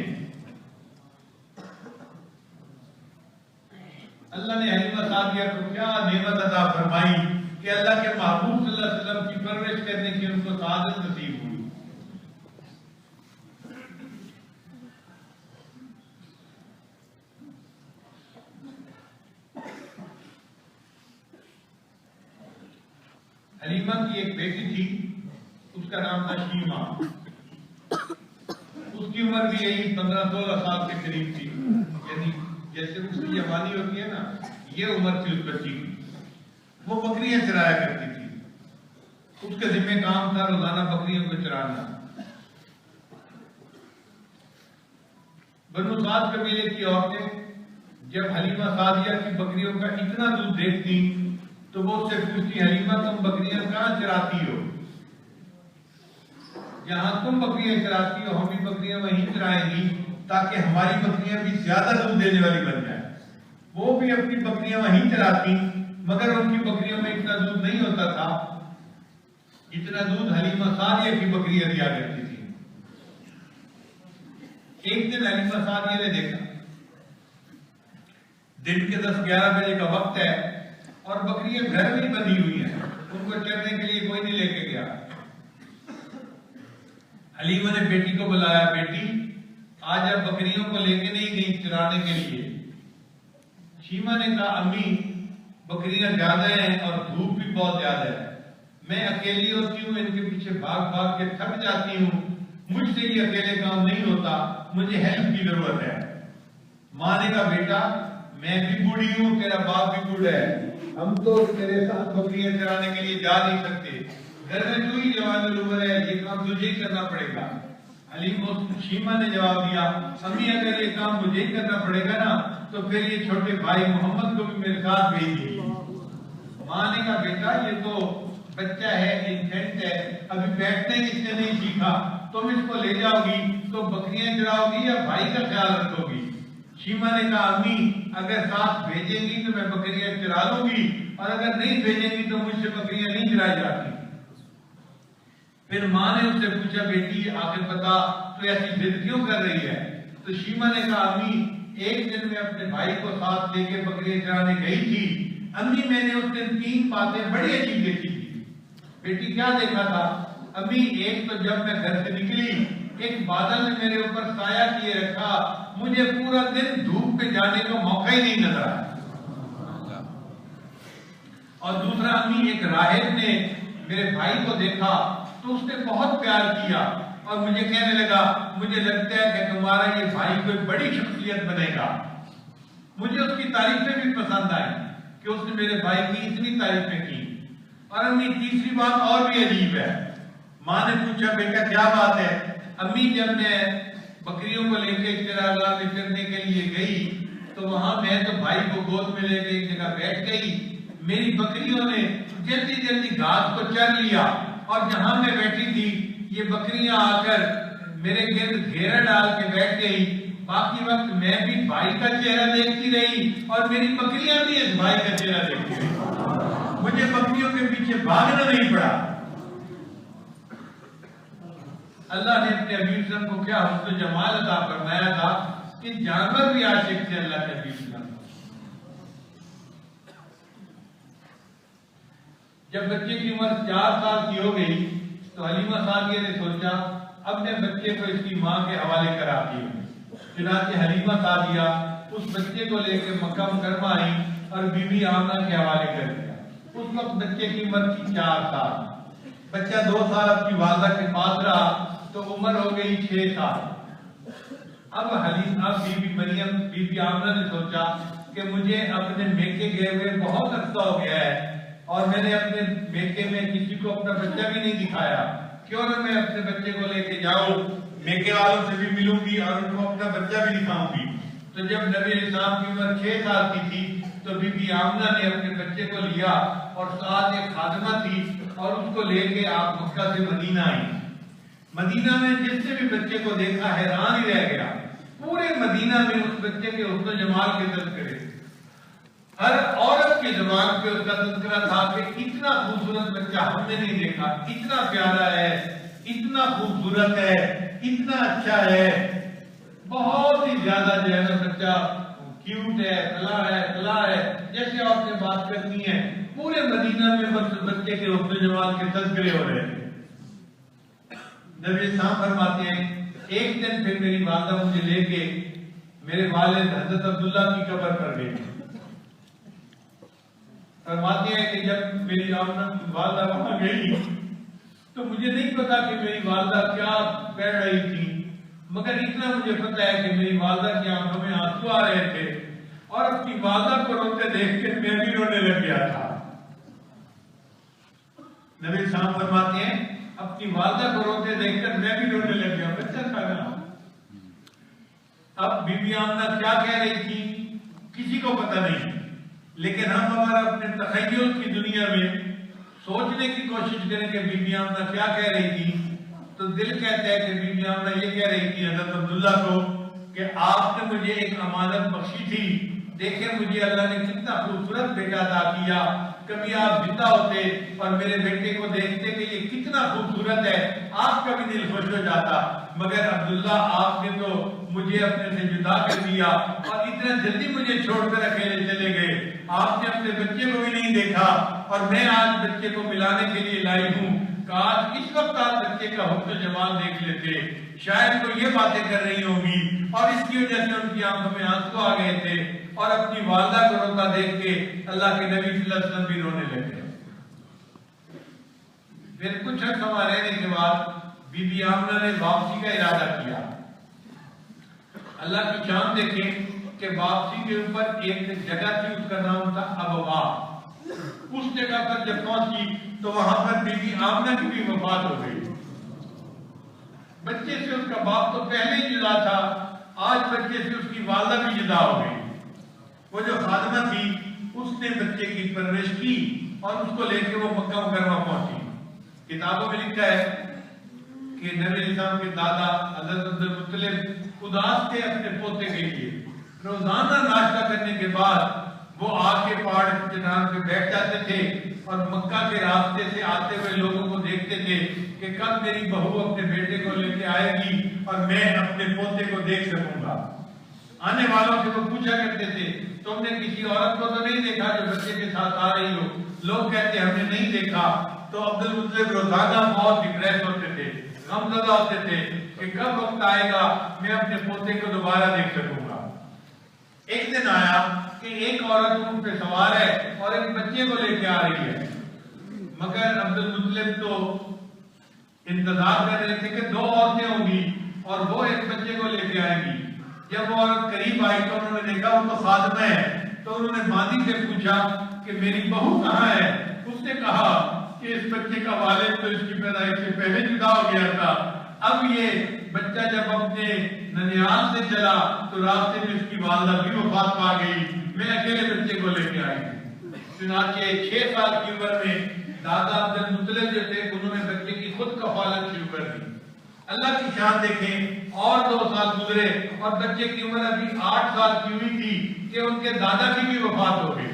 [SPEAKER 1] اللہ نے حلیمہ سعدیہ کو کیا نعمت عطا فرمائی کہ اللہ کے محبوب صلی اللہ علیہ وسلم کی پرورش کرنے کی ان کو سعادت نصیب ہوئی. حلیمہ کی ایک بیٹی تھی, اس کا نام تھا شیمہ. اس کی عمر بھی یہی 15-16 سال کے قریب تھی, یعنی جیسے اس کی جوانی ہوتی ہے نا, یہ عمر تھی اس بچی کی. وہ بکریاں چرایا کرتی تھی. اس کے ذمہ کام تھا روزانہ بکریوں کو چرانا. بنو سعد قبیلے کی عورتیں جب حلیمہ سعدیہ کی بکریوں کا اتنا دودھ دیکھتی تو وہ اس سے پوچھتی, حلیمہ تم بکریاں کہاں چراتی ہو؟ جہاں تم بکریاں چراتی ہو ہم بھی بکریاں وہیں چرائیں گی تاکہ ہماری بکریاں بھی زیادہ دودھ دینے والی بن جائیں. وہ بھی اپنی بکریاں وہیں چراتی مگر ان کی بکریوں میں اتنا دودھ نہیں ہوتا تھا جتنا دودھ حلیمہ سعدیہ کی بکریاں دیا کرتی تھی. ایک دن حلیمہ سعدیہ نے دیکھا دن کے 10-11 بجے کا وقت ہے اور بکریاں گھر میں بندھی ہوئی ہیں, ان کو چرنے کے لیے کوئی نہیں لے کے گیا. حلیمہ نے بیٹی کو بلایا, بیٹی آج آپ بکریوں کو لے کے نہیں گئی چرانے کے لیے. شیمہ نے کہا, امی بکریاں زیادہ ہیں اور دھوپ بھی بہت زیادہ ہے, میں اکیلی ہوتی ہوں, ان کے پیچھے بھاگ بھاگ کے تھک جاتی ہوں, مجھ سے یہ اکیلے کام نہیں ہوتا, مجھے ہیلپ کی ضرورت ہے. ماں نے کہا, بیٹا میں بھی بوڑھی ہوں, تیرا باپ بھی بوڑھا ہے, ہم تو تیرے ساتھ بکریاں چرانے کے لیے جا نہیں سکتے, گھر میں تو ہی جوان العمر ہے, یہ کام تجھے ہی کرنا پڑے گا. شیمہ نے جواب دیا, امی اگر یہ کام مجھے ہی کرنا پڑے گا نا تو پھر یہ چھوٹے بھائی محمد کو بھی میرے ساتھ بھیجیے. ماں نے کہا, بیٹا یہ تو بچہ ہے, انفینٹ ہے, ابھی بیٹھنے اس نے نہیں سیکھا, تم اس کو لے جاؤ گی تو بکریاں چراؤ گی یا بھائی کا خیال رکھو گی؟ شیمہ نے کہا, امی اگر ساتھ بھیجیں گی تو میں بکریاں چرا لوں گی اور اگر نہیں بھیجیں گی تو مجھ سے بکریاں نہیں چرائی جاتی. پھر ماں نے اس سے پوچھا, بیٹی آخر بتا تو ایسی ضد کیوں کر رہی ہے؟ تو شیمہ نے کہا, امی ایک دن میں اپنے بھائی کو ساتھ لے کے بکریاں چرانے گئی تھی, امی میں نے اس دن 3 باتیں بڑی عجیب دیکھی تھی. بیٹی کیا دیکھا تھا؟ امی ایک تو جب میں گھر سے نکلی ایک بادل نے میرے اوپر سایہ کیے رکھا, مجھے پورا دن دھوپ پہ جانے کا موقع ہی نہیں نظر آیا. اور دوسرا, امی ایک راہب نے میرے بھائی کو دیکھا تو اس نے بہت پیار کیا اور مجھے کہنے لگا, مجھے لگتا ہے کہ تمہارا یہ بھائی کوئی بڑی شخصیت بنے گا. مجھے اس کی تعریفیں بھی پسند آئی کہ اس نے میرے بھائی کی اتنی تعریفیں کی. اور امی تیسری بات اور بھی عجیب ہے. ماں نے پوچھا, بیٹا کیا بات ہے؟ امی جب میں بکریوں کو لے کے چراگاہ میں چرنے کے لیے گئی تو وہاں میں تو بھائی کو گود میں لے کے ایک جگہ بیٹھ گئی, میری بکریوں نے جلدی جلدی گھاس کو چر لیا اور جہاں میں بیٹھی تھی یہ بکریاں آ کر میرے گرد گھیرا ڈال کے بیٹھ گئی. باقی وقت میں بھی بھائی کا چہرہ دیکھتی رہی اور میری بکریاں بھی اس بھائی کا چہرہ دیکھتی رہی, مجھے بکریوں کے پیچھے بھاگنا نہیں پڑا. اللہ نے اپنے حبیب صلی اللہ علیہ وسلم کو کیا حسن و جمال عطا فرمایا تھا کہ جانور بھی عاشق تھے اللہ کے حبیب صلی اللہ علیہ وسلم. جب بچے کی عمر 4 سال کی ہو گئی تو حلیمہ سعدیہ نے سوچا اپنے بچے کو اس کی ماں کے حوالے کراتی ہوں۔ چنانچہ حلیمہ سعدیہ اس بچے کو لے کے مکہ مکرمہ آئی اور بی بی آمنہ کے حوالے کر دیا۔ اس وقت بچے کی عمر تھی 4 سال۔ بچہ 2 سال اپنی والدہ کے پاس رہا تو عمر ہو گئی 6 سال۔ اب بی بی مریم بی بی آمنہ نے سوچا کہ مجھے اپنے میکے گئے ہوئے بہت عرصہ ہو گیا ہے اور میں نے اپنے میکے میں کسی کو اپنا بچہ بھی نہیں دکھایا، کیوں نہ میں اپنے بچے کو لے کے جاؤں، میکے والوں سے بھی ملوں گی اور ان کو اپنا بچہ بھی دکھاؤں گی۔ تو جب نبی علیہ السلام کی عمر 6 سال کی تھی تو بی بی آمنہ نے اپنے بچے کو لیا اور ساتھ ایک خادمہ تھی اور اس کو لے کے آپ مکہ سے مدینہ آئی۔ مدینہ میں جس نے بھی بچے کو دیکھا حیران ہی رہ گیا۔ پورے مدینہ میں اس بچے کے حسن و جمال کے تذکرے، ہر عورت کی زبان پہ اس کا تذکرہ تھا کہ اتنا خوبصورت بچہ ہم نے نہیں دیکھا، اتنا پیارا ہے، اتنا خوبصورت ہے، اتنا اچھا ہے، بہت ہی زیادہ جو ہے نا بچہ کیوٹ ہے، فلاں ہے، جیسے آپ نے بات کرنی ہے۔ پورے مدینہ میں بس بچے کے حسن و جمال کے تذکرے ہو رہے ہیں۔ نبی اسلام فرماتے ہیں ایک دن پھر میری والدہ مجھے لے کے میرے والد حضرت عبداللہ کی قبر پر گئے۔ فرماتے ہیں کہ جب میری والدہ وہاں گئی تو مجھے نہیں پتا کہ میری والدہ کیا کہہ رہی تھی، مگر اتنا مجھے پتا ہے کہ میری والدہ کی آنکھوں میں آنسو آ رہے تھے اور اپنی والدہ کو روتے دیکھ کے میں بھی رونے لگ گیا تھا۔ نبی اسلام فرماتے ہیں اپنی والدہ کو روتے دیکھ کر میں بھی رونے لگ گیا، بچہ تھا نا۔ اب بی بی آمنہ کیا کہہ رہی تھی کسی کو پتہ نہیں، لیکن ہم ہمارا اپنے تخیل کی دنیا میں سوچنے کی کوشش کریں کہ بی بی آمنہ کیا کہہ رہی تھی تو دل کہتا ہے کہ بی بی آمنہ یہ کہہ رہی تھی حضرت عبداللہ کو کہ آپ نے مجھے ایک امانت بخشی تھی، دیکھیں مجھے اللہ نے کتنا خوبصورت بیٹا عطا کیا، کبھی آپ زندہ ہوتے اور میرے بیٹے کو دیکھتے کہ یہ کتنا خوبصورت ہے، آپ کا بھی دل خوش ہو جاتا، مگر عبداللہ آپ نے تو مجھے اپنے سے جدا کر دیا اور اتنا جلدی مجھے چھوڑ کر اکیلے چلے گئے، آپ نے اپنے بچے کو بھی نہیں دیکھا اور میں آج بچے کو ملانے کے لیے لائی ہوں، کاش اس وقت آپ بچے کا حسن و جمال دیکھ لیتے، شاید تو یہ باتیں کر رہی ہوں گی اور اس کی وجہ سے ان کی آنکھوں میں آنسو آ گئے تھے اور اپنی والدہ کو روتا دیکھ کے اللہ کے نبی صلی اللہ علیہ وسلم بھی رونے لگے۔ پھر کچھ عرصہ رہنے کے بعد بی بی آمنہ نے واپسی کا ارادہ کیا۔ اللہ کی شان دیکھیں کہ واپسی کے اوپر ایک جگہ تھی، اس کا نام تھا ابوا۔ اس جگہ پر جب پہنچی تو وہاں پر بی بی آمنہ کی بھی وفات ہو گئی۔ بچے سے اس کا باپ تو پہلے ہی جدا تھا، آج بچے سے اس کی والدہ بھی جدا ہو گئی۔ وہ جو خادمہ تھی اس نے بچے کی پرورش کی اور اس کو لے کے وہ مکہ مکرمہ پہنچی۔ کتابوں میں لکھا ہے کہ نبی علیہ السلام کے دادا حضرت عبد المطلب اداس تھے اپنے پوتے کے لیے، روزانہ ناشتہ کرنے کے بعد وہ آ کے پہاڑ کے چٹان پہ بیٹھ جاتے تھے اور مکہ کے راستے سے آتے ہوئے لوگوں کو دیکھتے تھے کہ کب میری بہو اپنے بیٹے کو لے کے آئے گی اور میں اپنے پوتے کو دیکھ سکوں گا۔ آنے والوں سے وہ پوچھا کرتے تھے تم نے کسی عورت کو تو نہیں دیکھا جو بچے کے ساتھ آ رہی ہو؟ لوگ کہتے ہم نے نہیں دیکھا۔ تو عبد المطلب روزانہ بہت ڈپریس ہوتے تھے، غمزدہ ہوتے تھے کہ کب وقت آئے گا میں اپنے پوتے کو دوبارہ دیکھ سکوں گا۔ ایک دن آیا کہ ایک عورت اونٹ پہ سوار ہے اور ایک بچے کو لے کے آ رہی ہے، مگر عبد المطلب تو انتظار کر رہے تھے کہ 2 عورتیں ہوں گی اور وہ ایک بچے کو لے کے آئیں گی۔ جب وہ عورت قریب آئی تو انہوں نے دیکھا وہ تو خادمہ ہے، تو انہوں نے ماضی سے پوچھا کہ میری بہو کہاں ہے؟ اس نے کہا کہ اس بچے کا والد تو اس کی پیدائش سے پہلے جدا ہو گیا تھا، اب یہ بچہ جب اپنے ننیال سے چلا تو راستے میں اس کی والدہ بھی وفات پا گئی، میں اکیلے بچے کو لے کے آئی۔ چنانچہ 6 سال کی عمر میں دادا عبد المطلب جو تھے انہوں نے بچے کی خود کفالت شروع کر دی۔ اللہ کی شان دیکھیں، اور 2 سال گزرے اور بچے کی عمر ابھی 8 سال کی ہوئی تھی کہ ان کے دادا کی بھی وفات ہو گئی۔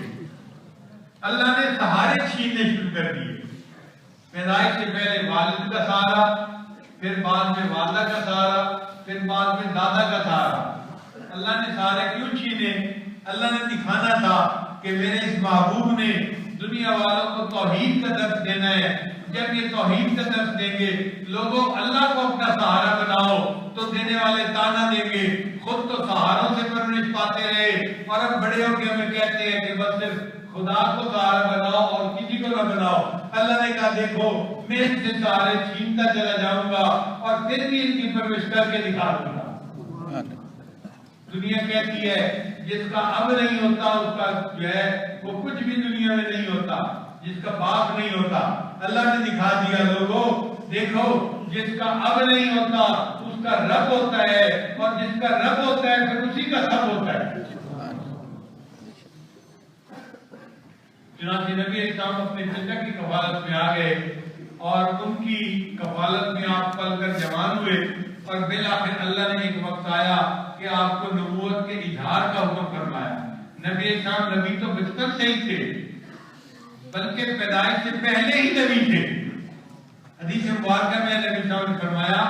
[SPEAKER 1] اللہ نے سہارے چھیننے شروع کر دیے، پیدائش سے پہلے والد کا سہارا، پھر بعد میں والدہ کا سہارا، پھر بعد میں دادا کا سہارا۔ اللہ نے سہارے کیوں چھینے؟ اللہ نے دکھانا تھا کہ میرے اس محبوب نے دنیا والوں کو توحید کا درس دینا ہے. جب یہ توحید کا درس دیں گے، لوگوں اللہ کو اپنا سہارا بناؤ تو دینے والے تانا دیں گے. خود تو سہاروں سے پرورش پاتے رہے اور اب بڑے ہو کے ہمیں کہتے ہیں کہ بس صرف خدا کو سہارا بناؤ اور کسی کو نہ بناؤ. اللہ نے کہا دیکھو میں ان سے سہارے چھینتا چلا جاؤں گا اور پھر بھی ان کی پرورش کر کے دکھا دوں گا. دنیا کہتی ہے جس کا اب نہیں ہوتا اس کا جو ہے وہ کچھ بھی دنیا میں نہیں ہوتا، جس کا باپ نہیں ہوتا. اللہ نے دکھا دیا لوگوں دیکھو جس کا اب نہیں ہوتا اس کا رب ہوتا ہے، اور جس کا رب ہوتا ہے پھر اسی کا سب ہوتا ہے. چنانچہ نبی اسلام اپنے چچا کی کفالت میں آ گئے اور ان کی کفالت میں آپ پل کر جوان ہوئے، اور بالآخر اللہ نے ایک وقت آیا کہ آپ کو نبوت کے اظہار کا حکم فرمایا. نبی اسلام نبی تو بچپن سے ہی تھے، بلکہ پیدائش سے پہلے ہی نبی تھے. حدیث مبارکہ میں نبی اسلام نے فرمایا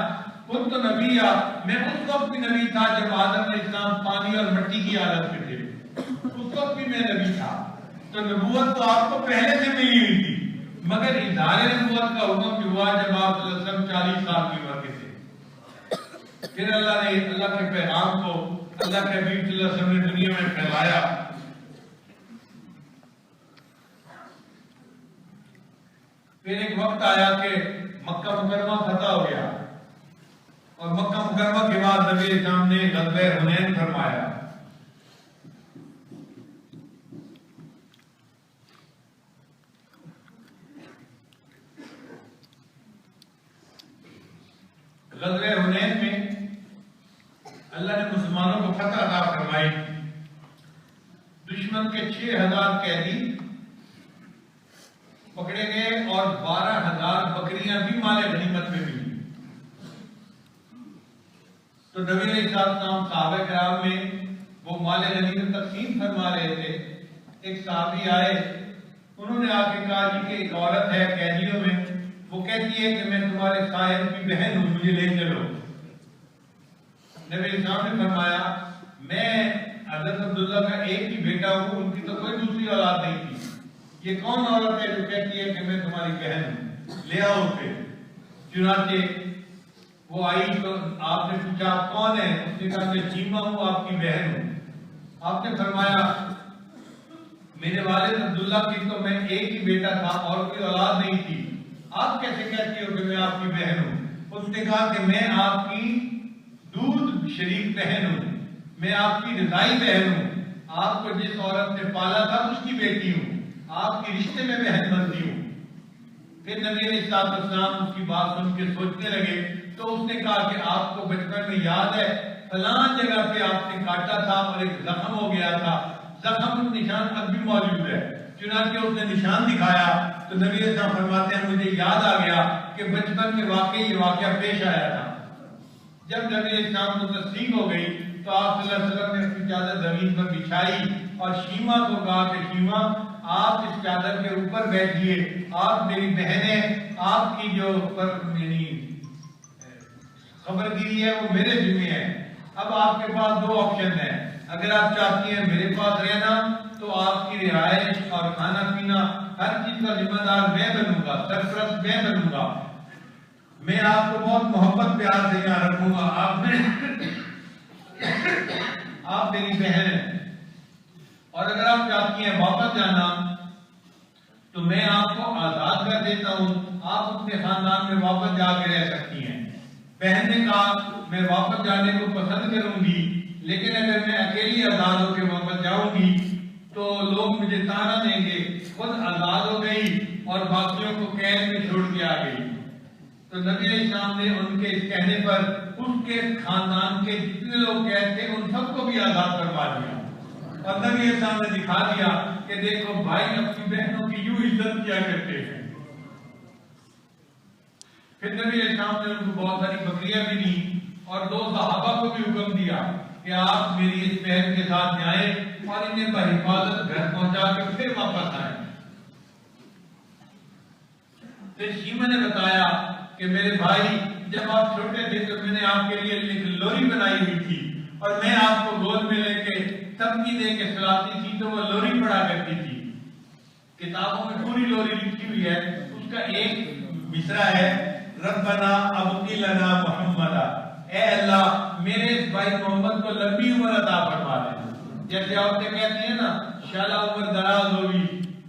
[SPEAKER 1] خود تو نبی میں اس وقت بھی نبی تھا جب آدم علیہ السلام پانی اور مٹی کی حالت میں تھے، اس وقت بھی میں نبی تھا. تو نبوت تو آپ کو پہلے سے ملی ہوئی تھی، مگر اظہار نبوت کا حکم بھی ہوا جب آپ صلی اللہ علیہ وسلم 40 سال کی عمر کے تھے. پھر اللہ نے اللہ کے پیغام کو اللہ کے حبیب صلی اللہ علیہ وسلم نے دنیا میں پھیلایا. پھر ایک وقت آیا کہ مکہ مکرمہ فتح ہو گیا، اور مکہ مکرمہ کے بعد نبی اسلام نے غزوہ حنین فرمایا. غزوہ حنین میں اللہ نے مسلمانوں کو فتح عطا فرمائی. دشمن کے 6000 قیدی پکڑے گئے اور 12000 بکریاں بھی مال غنیمت میں ملی. تو نبی علیہ السلام صحابہ کرام میں وہ مال غنیمت تقسیم فرما رہے تھے. ایک صحابی آئے، انہوں نے آ کے کہا جی کہ ایک عورت ہے قیدیوں میں، وہ کہتی ہے کہ میں تمہارے صاحب کی بہن ہوں، مجھے لے چلو. نبی اسلام نے فرمایا میں حضرت عبداللہ کا ایک ہی بیٹا ہوں، ان کی تو کوئی دوسری اولاد نہیں تھی. یہ کون عورت ہے جو کہتی ہے کہ میں تمہاری بہن ہوں، لے آؤ اسے. چنانچہ وہ آئی تو آپ نے پوچھا آپ کون ہیں؟ اس نے کہا میں چیمہ ہوں، آپ کی بہن ہوں. آپ نے فرمایا میرے والد عبداللہ کی تو میں ایک ہی بیٹا تھا اور کوئی اولاد نہیں تھی، آپ کیسے کہتی ہو کہ میں آپ کی بہن ہوں؟ اس نے کہا کہ میں آپ کی دودھ شریک بہن ہوں، میں آپ کی رضائی بہن ہوں، آپ کو جس عورت نے پالا تھا اس کی بیٹی ہوں، آپ کی رشتے میں بہن بنتی ہوں. پھر نبی علیہ السلام اس کی بات سن کے سوچنے لگے تو اس نے کہا کہ آپ کو بچپن میں یاد ہے فلاں جگہ پہ آپ نے کاٹا تھا اور ایک زخم ہو گیا تھا، زخم نشان اب بھی موجود ہے. چنانچہ اس نے نشان دکھایا تو نبی علیہ السلام فرماتے ہیں مجھے یاد آ گیا کہ بچپن میں واقعی یہ واقعہ پیش آیا تھا. جب نبی علیہ السلام کو تصدیق ہو گئی تو آپ صلی اللہ علیہ وسلم نے اپنی چادر زمین پر بچھائی اور شیما کو کہا کہ شیما آپ اس چادر کے اوپر بیٹھیے، آپ میری بہن ہیں، آپ کی جو خبرگیری ہے وہ میرے ذمہ ہے. اب آپ کے پاس 2 آپشن ہیں، اگر آپ چاہتی ہیں میرے پاس رہنا تو آپ کی رہائش اور کھانا پینا ہر چیز کا ذمہ دار میں بنوں گا، سرپرست میں بنوں گا، میں آپ کو بہت محبت پیار سے یہاں رکھوں گا، آپ میری بہن ہیں. اور اگر آپ چاہتی ہیں واپس جانا تو میں آپ کو آزاد کر دیتا ہوں، آپ اپنے خاندان میں واپس جا کے رہ سکتی ہیں. بہن نے کہا میں واپس جانے کو پسند کروں گی، لیکن اگر میں اکیلی آزاد ہو کے واپس جاؤں گی تو لوگ مجھے تانا دیں گے. خود آزاد ہو گئی اور باقیوں کو قید میں چھوڑ کے آ گئی. تو نبی علیہ السلام نے ان کے اس کہنے پر اس کے خاندان کے جتنے لوگ قید تھے ان سب کو بھی آزاد کروا دیا. اور نبی علیہ السلام نے دکھا دیا کہ دیکھو بھائی اپنی بہنوں کی یوں عزت کیا کرتے ہیں. پھر نبی علیہ السلام نے ان کو بہت ساری بکریاں بھی دی اور 2 صحابہ کو بھی حکم دیا کہ آپ میری اس بہن کے ساتھ جائیں اور انہیں بحفاظت گھر پہنچا کے پھر واپس آئیں. پھر شیما نے بتایا کہ میرے بھائی جب آپ چھوٹے تھے تو میں نے آپ کے لیے ایک لوری بنائی ہوئی تھی اور میں آپ کو گود میں لے کے تبکی دے کے سلاتی تھی تو وہ لوری پڑا کرتی تھی کہ کتابوں میں پوری لوری لکھی ہوئی ہے، اس کا ایک مصرع ہے ربنا ابقی لنا محمدا، اے اللہ میرے اس بھائی محمد کو لمبی عمر عطا فرما دے۔ جیسے عورتیں کہتی ہیں نا شالا عمر دراز ہوگی،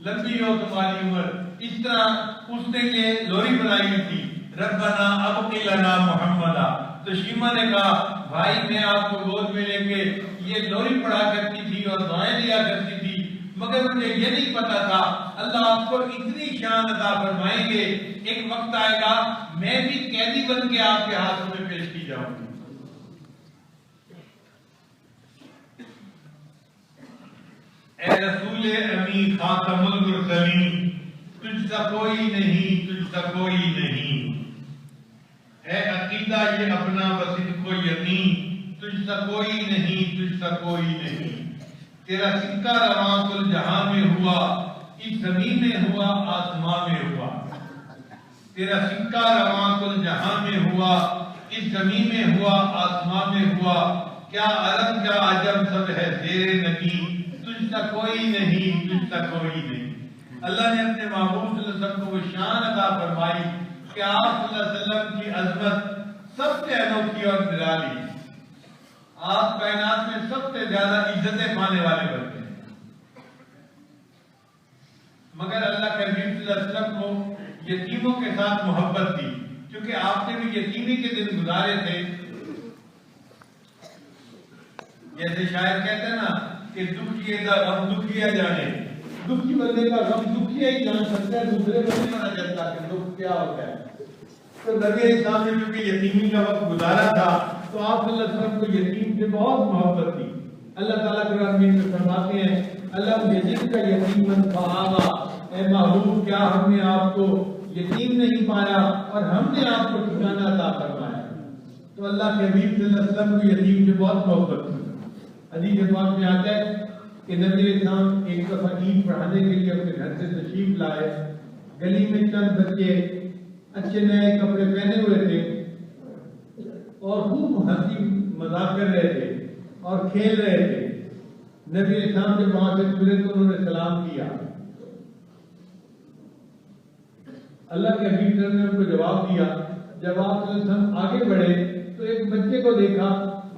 [SPEAKER 1] لمبی ہو تمہاری عمر، اس طرح اس نے یہ لوری بنائی ہوئی تھی ربنا ابقی لنا محمدا۔ تو شیما نے کہا بھائی میں آپ کو گود میں لے کے یہ لوری پڑھا کرتی تھی اور دعائیں دیا کرتی تھی، مگر مجھے یہ نہیں پتا تھا اللہ آپ کو اتنی شان عطا فرمائیں گے، ایک وقت آئے گا میں بھی قیدی بن کے آپ کے ہاتھوں میں پیش کی جاؤں گی۔ اے رسول امی خاتم المرسلین، تجھ سا کوئی نہیں، تجھ سا کوئی نہیں، اے عقیدہ یہ اپنا وصدق و یقین، تجھ سا کوئی نہیں، تجھ سا کوئی نہیں، تیرا سکہ رواں کل جہاں میں ہوا، اس زمین میں ہوا آسمان میں ہوا، تیرا سکہ رواں کل جہاں میں ہوا، اس زمین میں ہوا آسمان میں ہوا، کیا عرب کیا عجم سب ہے زیر نگی، تجھ سا کوئی نہیں، تجھ سا کوئی نہیں۔ اللہ نے اپنے محبوب صلی اللہ علیہ وسلم کو وہ شان عطا فرمائی کہ آپ صلی اللہ علیہ وسلم کی عظمت سب سے انوکھی اور نرالی، آپ کائنات میں سب سے زیادہ عزتیں پانے والے بنتے ہیں، مگر اللہ کے حبیب صلی اللہ علیہ وسلم کو یتیموں کے ساتھ محبت تھی، کیونکہ آپ نے بھی یتیمی کے دن گزارے تھے۔ جیسے شاعر کہتے ہیں نا کہ دکھیے دا غم دکھیا جانے، دکھی بندے کا غم دکھیا ہی جان سکتا ہے، دوسرے کو نہیں پتا چلتا کہ دکھ کیا ہوتا ہے۔ تو نبی علیہ السلام نے چونکہ یتیمی کا وقت گزارا تھا تو آپ صلی اللہ علیہ وسلم کو یتیم سے بہت محبت تھی۔ اللہ تعالیٰ قرآن میں فرماتے ہیں اللہ یتیم کا یتیمن فآوا، اے محبوب کیا ہم نے آپ کو یتیم نہیں پایا اور ہم نے آپ کو ٹھکانہ عطا فرمایا۔ تو اللہ کے حبیب صلی اللہ علیہ وسلم کو یتیم سے بہت محبت تھی۔ حدیث پاک میں آتا ہے کہ نبی علیہ السلام ایک دفعہ عید پڑھانے کے لیے اپنے گھر سے تشریف لائے، گلی میں چند بچے اچھے نئے کپڑے پہنے ہوئے تھے اور خوب ہنسی مذاق کر رہے تھے اور کھیل رہے تھے۔ نبی علیہ السلام جب وہاں سے گزرے تو انہوں نے سلام کیا، اللہ کے حبیب صلی اللہ علیہ وسلم نے ان کو جواب دیا۔ جب آپ صلی اللہ علیہ وسلم آگے بڑھے تو ایک بچے کو دیکھا،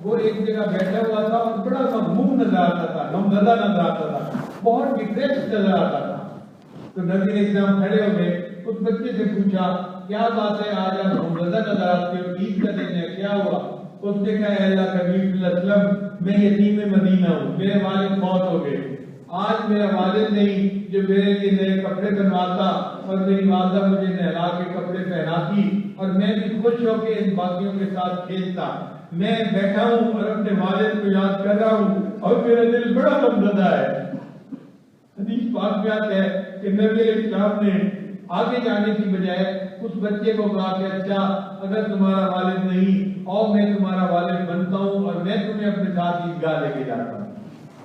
[SPEAKER 1] وہ ایک جگہ بیٹھا ہوا تھا اور بڑا سا منہ نظر آتا تھا، غمزدہ نظر آتا تھا، بہت ڈپریس نظر آتا تھا۔ تو نبی علیہ السلام کھڑے ہو گئے، اس بچے سے پوچھا کیا بات ہے آج آپ غمزدہ نظر آتے ہو، عید کا دن ہے، کیا ہوا؟ اس نے کہا اے اللہ کے حبیب صلی اللہ علیہ وسلم میں یتیم مدینہ ہوں، میرے والد فوت ہو گئے، آج میرا والد نہیں جو میرے لیے نئے کپڑے بنواتا اور میری والدہ مجھے نہلا کے کپڑے پہناتی اور میں بھی خوش ہو کے ان باقیوں کے ساتھ کھیلتا، میں بیٹھا ہوں اور اپنے والد کو یاد کر رہا ہوں اور میرا دل بڑا غمزدہ ہے۔ حدیث پاک میں آتا ہے کہ نبی علیہ السلام نے آگے جانے کی بجائے اس بچے کو کہا کہ اچھا اگر تمہارا والد نہیں اور میں تمہارا والد بنتا ہوں اور میں تمہیں اپنے ساتھ عیدگاہ لے کے جاتا ہوں۔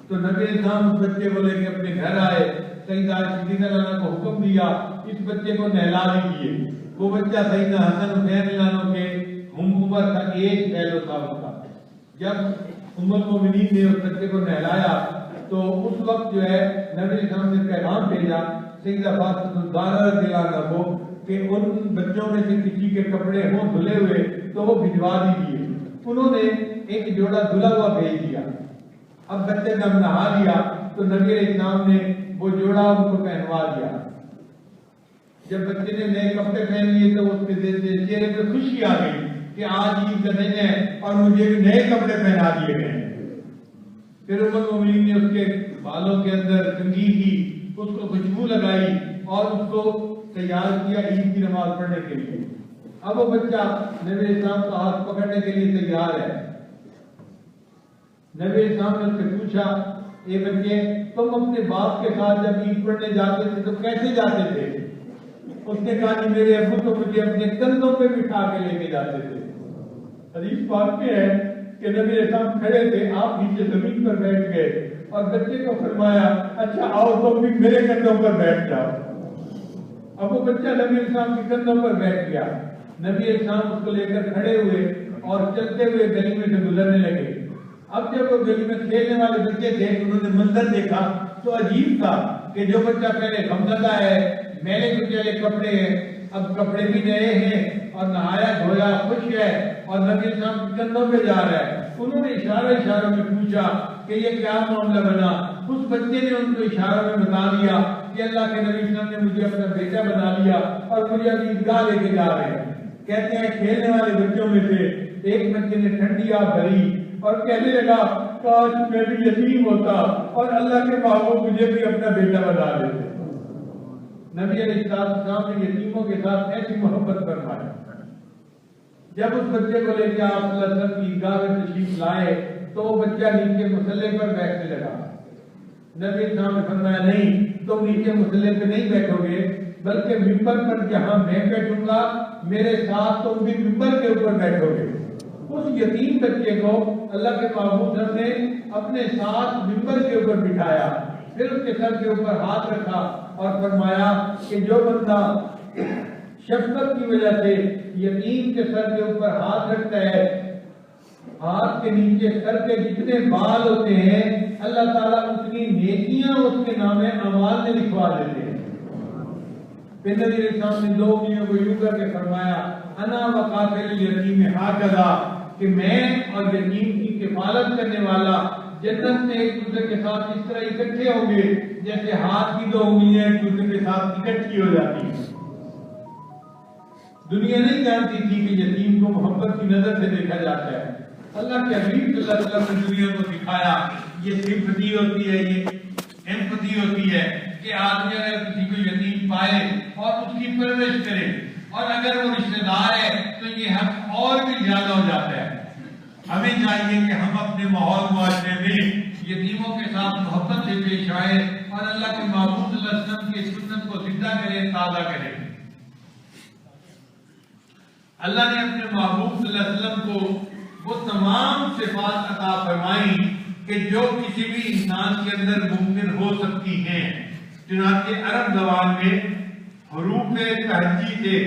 [SPEAKER 1] تو نبی علیہ السلام اس بچے کو لے کے اپنے گھر آئے، سیدنا سیدنا لانا کو حکم دیا اس بچے کو نہلا دیجیے۔ وہ بچہ سیدنا حسن حسین لانا کے عمر کا ایج پہلو تھا اس کا۔ جب ام المؤمنین نے اس بچے کو نہلایا تو اس وقت جو ہے نبی علیہ السلام نے پیغام بھیجا سیدہ فاطمہ الزہرا رضی اللہ عنہا کو کہ ان بچوں میں سے کسی کے کپڑے ہوں دھلے ہوئے تو وہ بھجوا دیجیے۔ انہوں نے ایک جوڑا دھلا ہوا بھیج دیا۔ اب بچے جب نہا لیا تو نبی علیہ السلام نے وہ جوڑا ان کو پہنوا دیا۔ جب بچے نے نئے کپڑے پہن لیے تو اس کے چہرے پہ خوشی آ گئی کہ آج عید کا دن ہے اور مجھے بھی نئے کپڑے پہنا دیے گئے۔ پھر ام المؤمنین نے اس کے بالوں کے اندر کنگھی کی، اس کو خوشبو لگائی اور اس کو تیار کیا عید کی نماز پڑھنے کے لیے۔ اب وہ بچہ نبی اسلام کا ہاتھ پکڑنے کے لیے تیار ہے۔ نبی اسلام نے اس سے پوچھا اے بچے تم اپنے باپ کے ساتھ جب عید پڑھنے جاتے تھے تو کیسے جاتے تھے؟ اس نے کہا کہ میرے ابو تو مجھے اپنے کندھوں پہ بٹھا کے لے کے جاتے تھے۔ حدیث پاک میں ہے کہ نبی اسلام کھڑے تھے، آپ نیچے زمین پر بیٹھ گئے اور بچے کو فرمایا اچھا آؤ تم بھی میرے کندھوں پر بیٹھ جاؤ۔ اب وہ بچہ نبی اسلام کے کندھوں پر بیٹھ گیا۔ نبی اسلام اس کو لے کر کھڑے ہوئے اور چلتے ہوئے گلی میں سے گزرنے لگے۔ اب جب وہ گلی میں کھیلنے والے بچے تھے انہوں نے منظر دیکھا تو عجیب تھا کہ جو بچہ پہلے غمزدہ ہے، میلے کچیلے کپڑے ہیں، اب کپڑے بھی نئے ہیں اور نہایا دھویا خوش ہے اور نبی صاحب کے کندھوں پہ جا رہا ہے، انہوں نے اشاروں میں پوچھا کہ یہ کیا معاملہ بنا؟ اس بچے نے ان کو اشاروں میں بتا دیا کہ اللہ کے نبی صلی اللہ علیہ وسلم نے مجھے اپنا بیٹا بنا لیا اور مجھے ابھی عیدگاہ لے کے جا رہے ہیں۔ کہتے ہیں کھیلنے والے بچوں میں سے ایک بچے نے ٹھنڈی آب بھری اور کہنے لگا کاش میں بھی یتیم ہوتا اور اللہ کے محبوب مجھے بھی اپنا بیٹا بنا لیتے۔ نبی علیہ السلام نے یتیموں کے ساتھ ایسی محبت فرمائی۔ جب اس بچے کو لے کے آپ صلی اللہ علیہ وسلم کی عیدگاہ میں تشریف لائے تو وہ بچہ نیچے مصلی پر بیٹھنے لگا۔ نبی صاحب نے فرمایا نہیں، تم نیچے مصلی پہ نہیں بیٹھو گے بلکہ ممبر پر جہاں میں بیٹھوں گا میرے ساتھ تم بھی ممبر کے اوپر بیٹھو گے۔ اس یتیم بچے کو اللہ کے محبوب نے اپنے ساتھ ممبر کے اوپر بٹھایا، پھر اس کے سر کے اوپر ہاتھ رکھا اور فرمایا کہ جو بندہ شفقت کی وجہ سے یتیم کے سر کے اوپر ہاتھ رکھتا ہے، ہاتھ کے نیچے سر کے جتنے بال ہوتے ہیں اللہ تعالیٰ اتنی نیکیاں اس کے نام اعمال میں لکھوا دیتے ہیں۔ پھر نبی علیہ السلام نے دو انگلیوں کو یوں کر کے فرمایا انا وقاتل الیتیم ھکذا، کہ میں اور یتیم کی کفالت کرنے والا جنت میں ایک دوسرے کے ساتھ اس طرح اکٹھے ہوں گے جیسے ہاتھ کی دو انگلیاں ایک دوسرے کے ساتھ اکٹھی ہو جاتی ہیں۔ دنیا نہیں جانتی تھی کہ یتیم کو محبت کی نظر سے دیکھا جاتا ہے۔ اللہ کے حبیب صلی اللہ علیہ وسلم نے دنیا کو دکھایا یہ سمپتھی ہوتی ہے، یہ ایمپتھی ہوتی ہے کہ آدمی اگر کسی کو یتیم پائے اور اس کی پرورش کرے اور اگر وہ رشتہ دار ہے تو یہ حق اور بھی زیادہ ہو جاتا ہے۔ ہمیں چاہیے کہ ہم اپنے ماحول معاشرے میں یتیموں کے ساتھ محبت سے پیش آئے اور اللہ کے محبوب صلی اللہ علیہ وسلم کی سنت کو زندہ کریں، تازہ کریں۔ اللہ نے اپنے محبوب صلی اللہ علیہ وسلم کو وہ تمام صفات عطا فرمائیں کہ جو کسی بھی انسان کے اندر ممکن ہو سکتی ہیں۔ چنانچہ عرب زبان میں حروف تہجی سے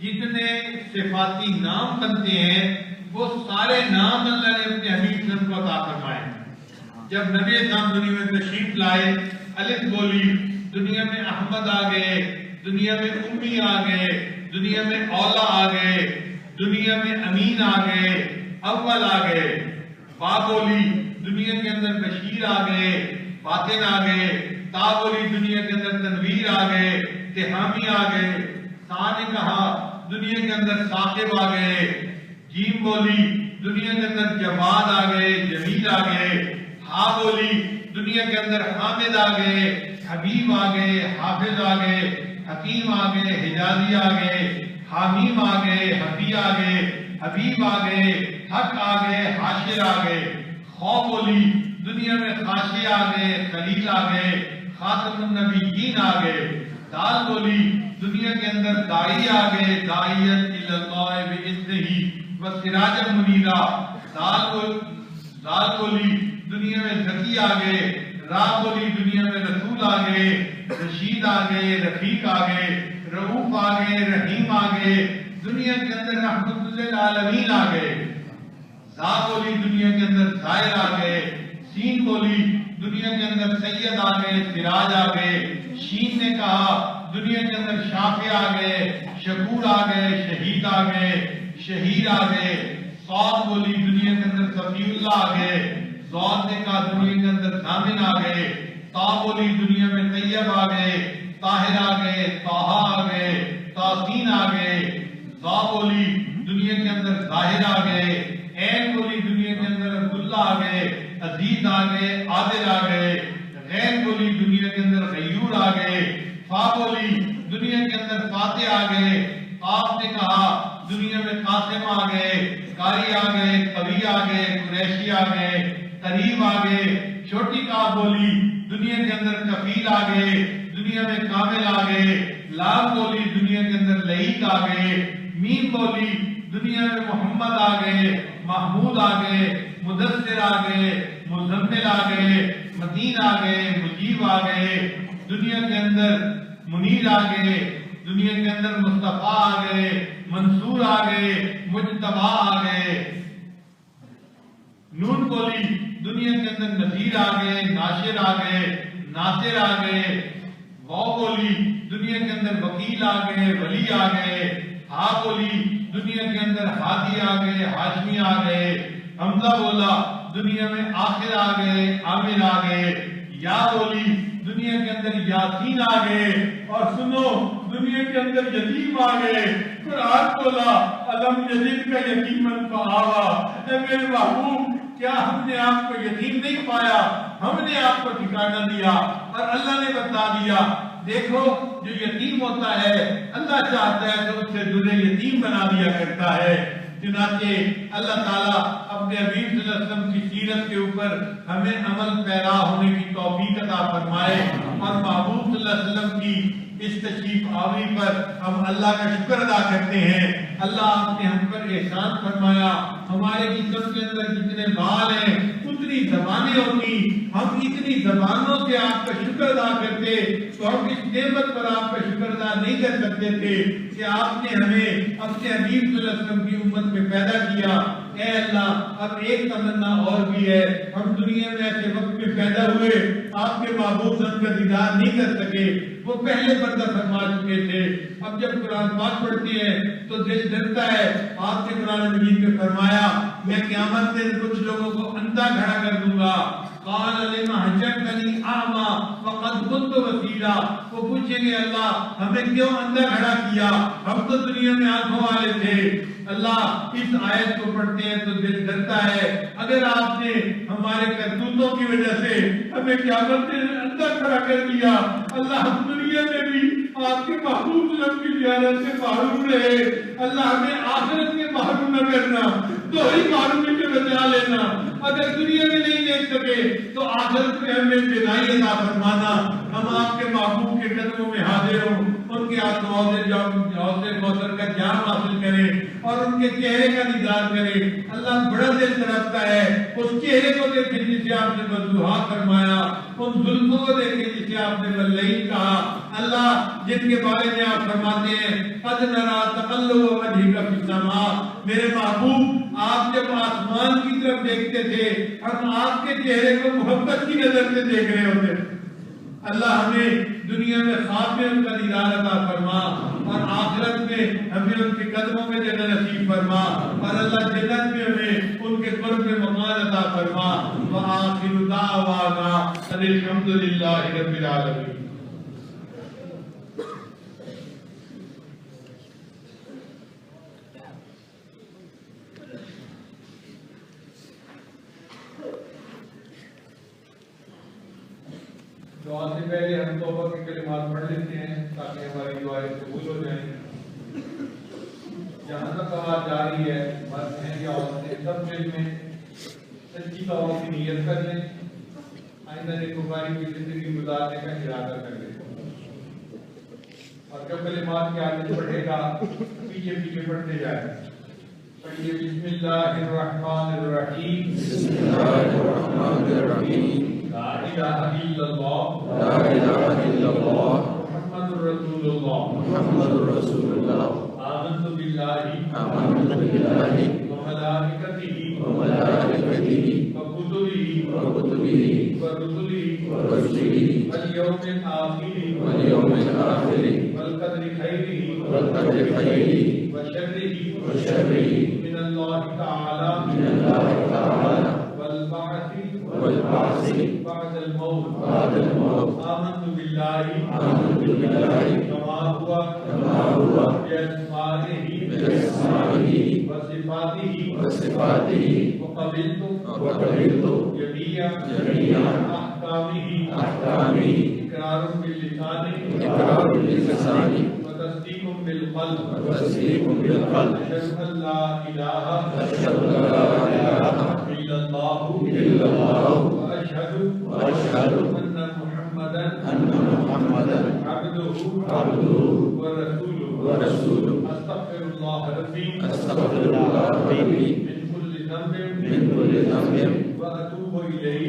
[SPEAKER 1] جتنے صفاتی نام بنتے ہیں وہ سارے نام اللہ نے اپنے حبیب صلی اللہ علیہ وسلم کو عطا فرمائے۔ جب نبی اسلام دنیا میں تشریف لائے، الف بولی، دنیا میں احمد آ گئے، دنیا میں امی آ گئے، دنیا میں اولا آ گئے، دنیا میں امین آ گئے، اول آ گئے، با بولی، دنیا کے اندر بشیر آ گئے، باطن آ گئے، تا بولی، دنیا کے اندر تنویر آ گئے، تہامی آ گئے، سا نے کہا دنیا کے اندر ثاقب آ گئے، جیم بولی، دنیا کے اندر جواد آ گئے، جمیل آ گئے، ہا بولی، دنیا کے اندر حامد آ گئے، حبیب آ گئے، حافظ آ گئے، حکیم آ گئے، حجازی آ گئے، حامیم آ گئے، حفی آ گئے، حبیب آ گئے، حق آ گئے، حاشر آ گئے، خو بولی، دنیا میں خاشی آ گئے، خلیل آ گئے، خاتم النبیین آ گئے، دال بولی، دنیا کے اندر دائی آ گئے، داعیت اللہ بإذنہ وسراجا منیرا، دال بولی، دنیا میں ذکی آ گئے، را بولی، دنیا میں رسول آ گئے، رشید آ گئے، رفیق آ گئے، رؤوف آ گئے، رحیم آ گئے، دنیا کے اندر رحمت للعالمین آ گئے، زا بولی، دنیا کے اندر زائر آ گئے، سین بولی، دنیا کے اندر سید آ گئے، سراج آ گئے، شین نے کہا دنیا کے اندر شافع آ گئے، شکور آ گئے، شہید آ گئے، شہیر آ گئے، صاد بولی، دنیا کے اندر صفی اللہ آ گئے، زود نے کہا دنیا کے اندر ضامن آ گئے، تا بولی، دنیا میں طیب آ گئے، طاہر آ گئے، طٰہٰ آ گئے، تاسین آ گئے، ظا بولی، دنیا کے اندر ظاہر آ گئے، عین بولی، دنیا کے اندر عبداللہ آ گئے، عزیز آ گئے، عادل آ گئے، غیر بولی، دنیا کے اندر غیور آ گئے، فا بولی، دنیا کے اندر فاتح آ گئے، قاف نے کہا دنیا میں قاسم آ گئے، قاری آ گئے، قوی آ گئے، قریشی آ گئے، قریب آ گئے، چھوٹی کاف بولی، دنیا کے اندر کفیل آ گئے، دنیا میں کامل آ گئے، لام بولی، دنیا کے اندر لعیق آ گئے، میم بولی، دنیا میں محمد آ گئے، محمود آ گئے، مدثر آ گئے، مزمل آ گئے، متین آ گئے، مجیب آ گئے، دنیا کے اندر منیر آ گئے، دنیا کے اندر مصطفیٰ آ گئے، منصور آ گئے، مجتبی آ گئے، نون بولی، دنیا کے اندر نذیر آ گئے، ناشر آ گئے، ناصر آ گئے، ہا بولی دنیا کے اندر وکیل آ گئے، ولی آ گئے، ہا بولی دنیا کے اندر ہادی آ گئے، ہاشمی آ گئے، حمزہ بولا دنیا میں آخر آ گئے، عامر آ گئے، یا بولی دنیا کے اندر یاسین آ گئے، اور سنو دنیا کے اندر یتیم آ گئے۔ قرآن بولا الم یجد کا یتیمن فآوا، اے میرے محبوب کیا ہم نے آپ کو یتیم نہیں پایا، ہم نے آپ کو ٹھکانہ دیا اور اللہ نے بتا دیا۔ دیکھو جو یتیم ہوتا ہے اللہ چاہتا ہے تو اسے دنیا یتیم بنا دیا کرتا ہے۔ چنانچہ اللہ تعالیٰ اپنے حبیب صلی اللہ علیہ وسلم کی سیرت کے اوپر ہمیں عمل پیرا ہونے کی توفیق عطا فرمائے، اور محبوب صلی اللہ علیہ وسلم کی اس تشریف آوری پر ہم اللہ کا شکر ادا کرتے ہیں۔ اللہ آپ نے ہم پر احسان فرمایا، ہمارے جسم کے اندر جتنے بال ہیں اتنی زبانیں ہوتی، ہم اتنی زبانوں سے آپ کا شکر ادا کرتے تو ہم اس نعمت پر آپ کا شکر ادا نہیں کر سکتے تھے کہ آپ نے ہمیں اپنے حبیب صلی اللہ علیہ وسلم کی امت میں پیدا کیا۔ اے اللہ اب ایک تمنا اور بھی ہے، ہم دنیا میں ایسے وقت میں پیدا ہوئے آپ کے محبوب صلی کا دیدار نہیں کر سکے، وہ پہلے پردہ فرما چکے تھے۔ اب جب قرآن پاک پڑھتے ہیں تو دل ڈرتا ہے۔ آپ نے قرآن مجید میں فرمایا میں قیامت دن کچھ لوگوں کو اندھا کھڑا کر دوں گا۔ قال لما حشرتنی اعمی وقد كنت بصیرا، وہ پوچھیں گے اللہ ہمیں کیوں اندھا کھڑا کیا، ہم تو دنیا میں آنکھوں والے تھے۔ اللہ اس آیت کو پڑھتے ہیں تو دل ڈرتا ہے اگر آپ نے ہمارے کرتوتوں کی وجہ سے ہمیں قیامت دن اندھا کھڑا کر دیا، اللہ ہم دنیا میں بھی آپ کے محبوب صلی اللہ علیہ وسلم کی زیارت سے محروم رہے، اللہ ہمیں آخرت میں محروم نہ کرنا، تو ہی محرومی سے بچا لینا۔ اگر دنیا میں نہیں دیکھ سکے تو آخرت میں ہمیں بینائی عطا فرمانا، ہم آپ کے محبوب کے قدموں میں حاضر ہوں، ان کے ہاتھ حوض کوثر کا جام حاصل کریں اور ان کے چہرے کا دیدار کریں۔ اللہ بڑا دل تڑپتا ہے اس چہرے کو دیکھیں جسے آپ نے بددعا فرمایا، ان زلفوں کو دیکھیں جسے آپ نے بلعین کہا۔ اللہ جن کے بارے میں آپ فرماتے ہیں قد نرى تقلب وجهك في السماء، میرے محبوب آپ جب آسمان کی طرف دیکھتے تھے ہم آپ کے چہرے کو محبت کی نظر سے دیکھ رہے ہوتے۔ اللہ ہمیں دنیا میں خواب میں ان کا دیدار عطا فرما اور آخرت میں ہمیں ان کے قدموں میں جگہ نصیب فرما، اور اللہ جنت میں ہمیں ان کے قرب میں مقام عطا فرما۔ وآخر دعوانا ان الحمد للہ رب العالمین۔ دعا سے پہلے ہم توبہ کے کلمات پڑھ لیتے ہیں تاکہ ہماری دعائیں قبول ہو جائیں۔ جہاں تک آواز جاری ہے مرد ہیں یا عورتیں سب دل میں سچی توبہ کی نیت کر لیں، آئندہ نیکوکاری کی زندگی گزارنے کا ارادہ کر لیں، اور جو کلمات کے آگے پڑھے گا پیچھے پیچھے پڑھتے جائیں۔ پڑھیے بسم اللہ الرحمن الرحیم، بسم اللہ الرحمن الرحیم، لا الہ الا اللہ، لا الہ الا اللہ، محمد رسول اللہ، محمد رسول اللہ، آمنت باللہ، آمنت باللہ، وملائکتہ، وملائکتہ، وکتبہ، وکتبہ، ورسلہ، ورسلہ، والیوم الآخر، والیوم الآخر، والقدر خیرہ، والقدر خیرہ، وشرہ، وشرہ، من اللہ تعالی، من اللہ تعالی، والبعث، والبعث بعد الموت، بعد الموت، آمنت باللہ، آمنت باللہ، کما ہوا، کما ہوا، بأسمائہ، بأسمائہ، وصفاتہ، وصفاتہ، وقبلت، وقبلت، جميع، جميع احکامہ، احکامہ، اقرار باللسان، اقرار باللسان، وتصدیق بالقلب، وتصدیق بالقلب، اشہد ان لا الہ، اشہد ان لا الہ الا اللہ، وأشهد أن محمدا عبده ورسوله، أستغفر الله ربي من كل ذنب وأتوب إليه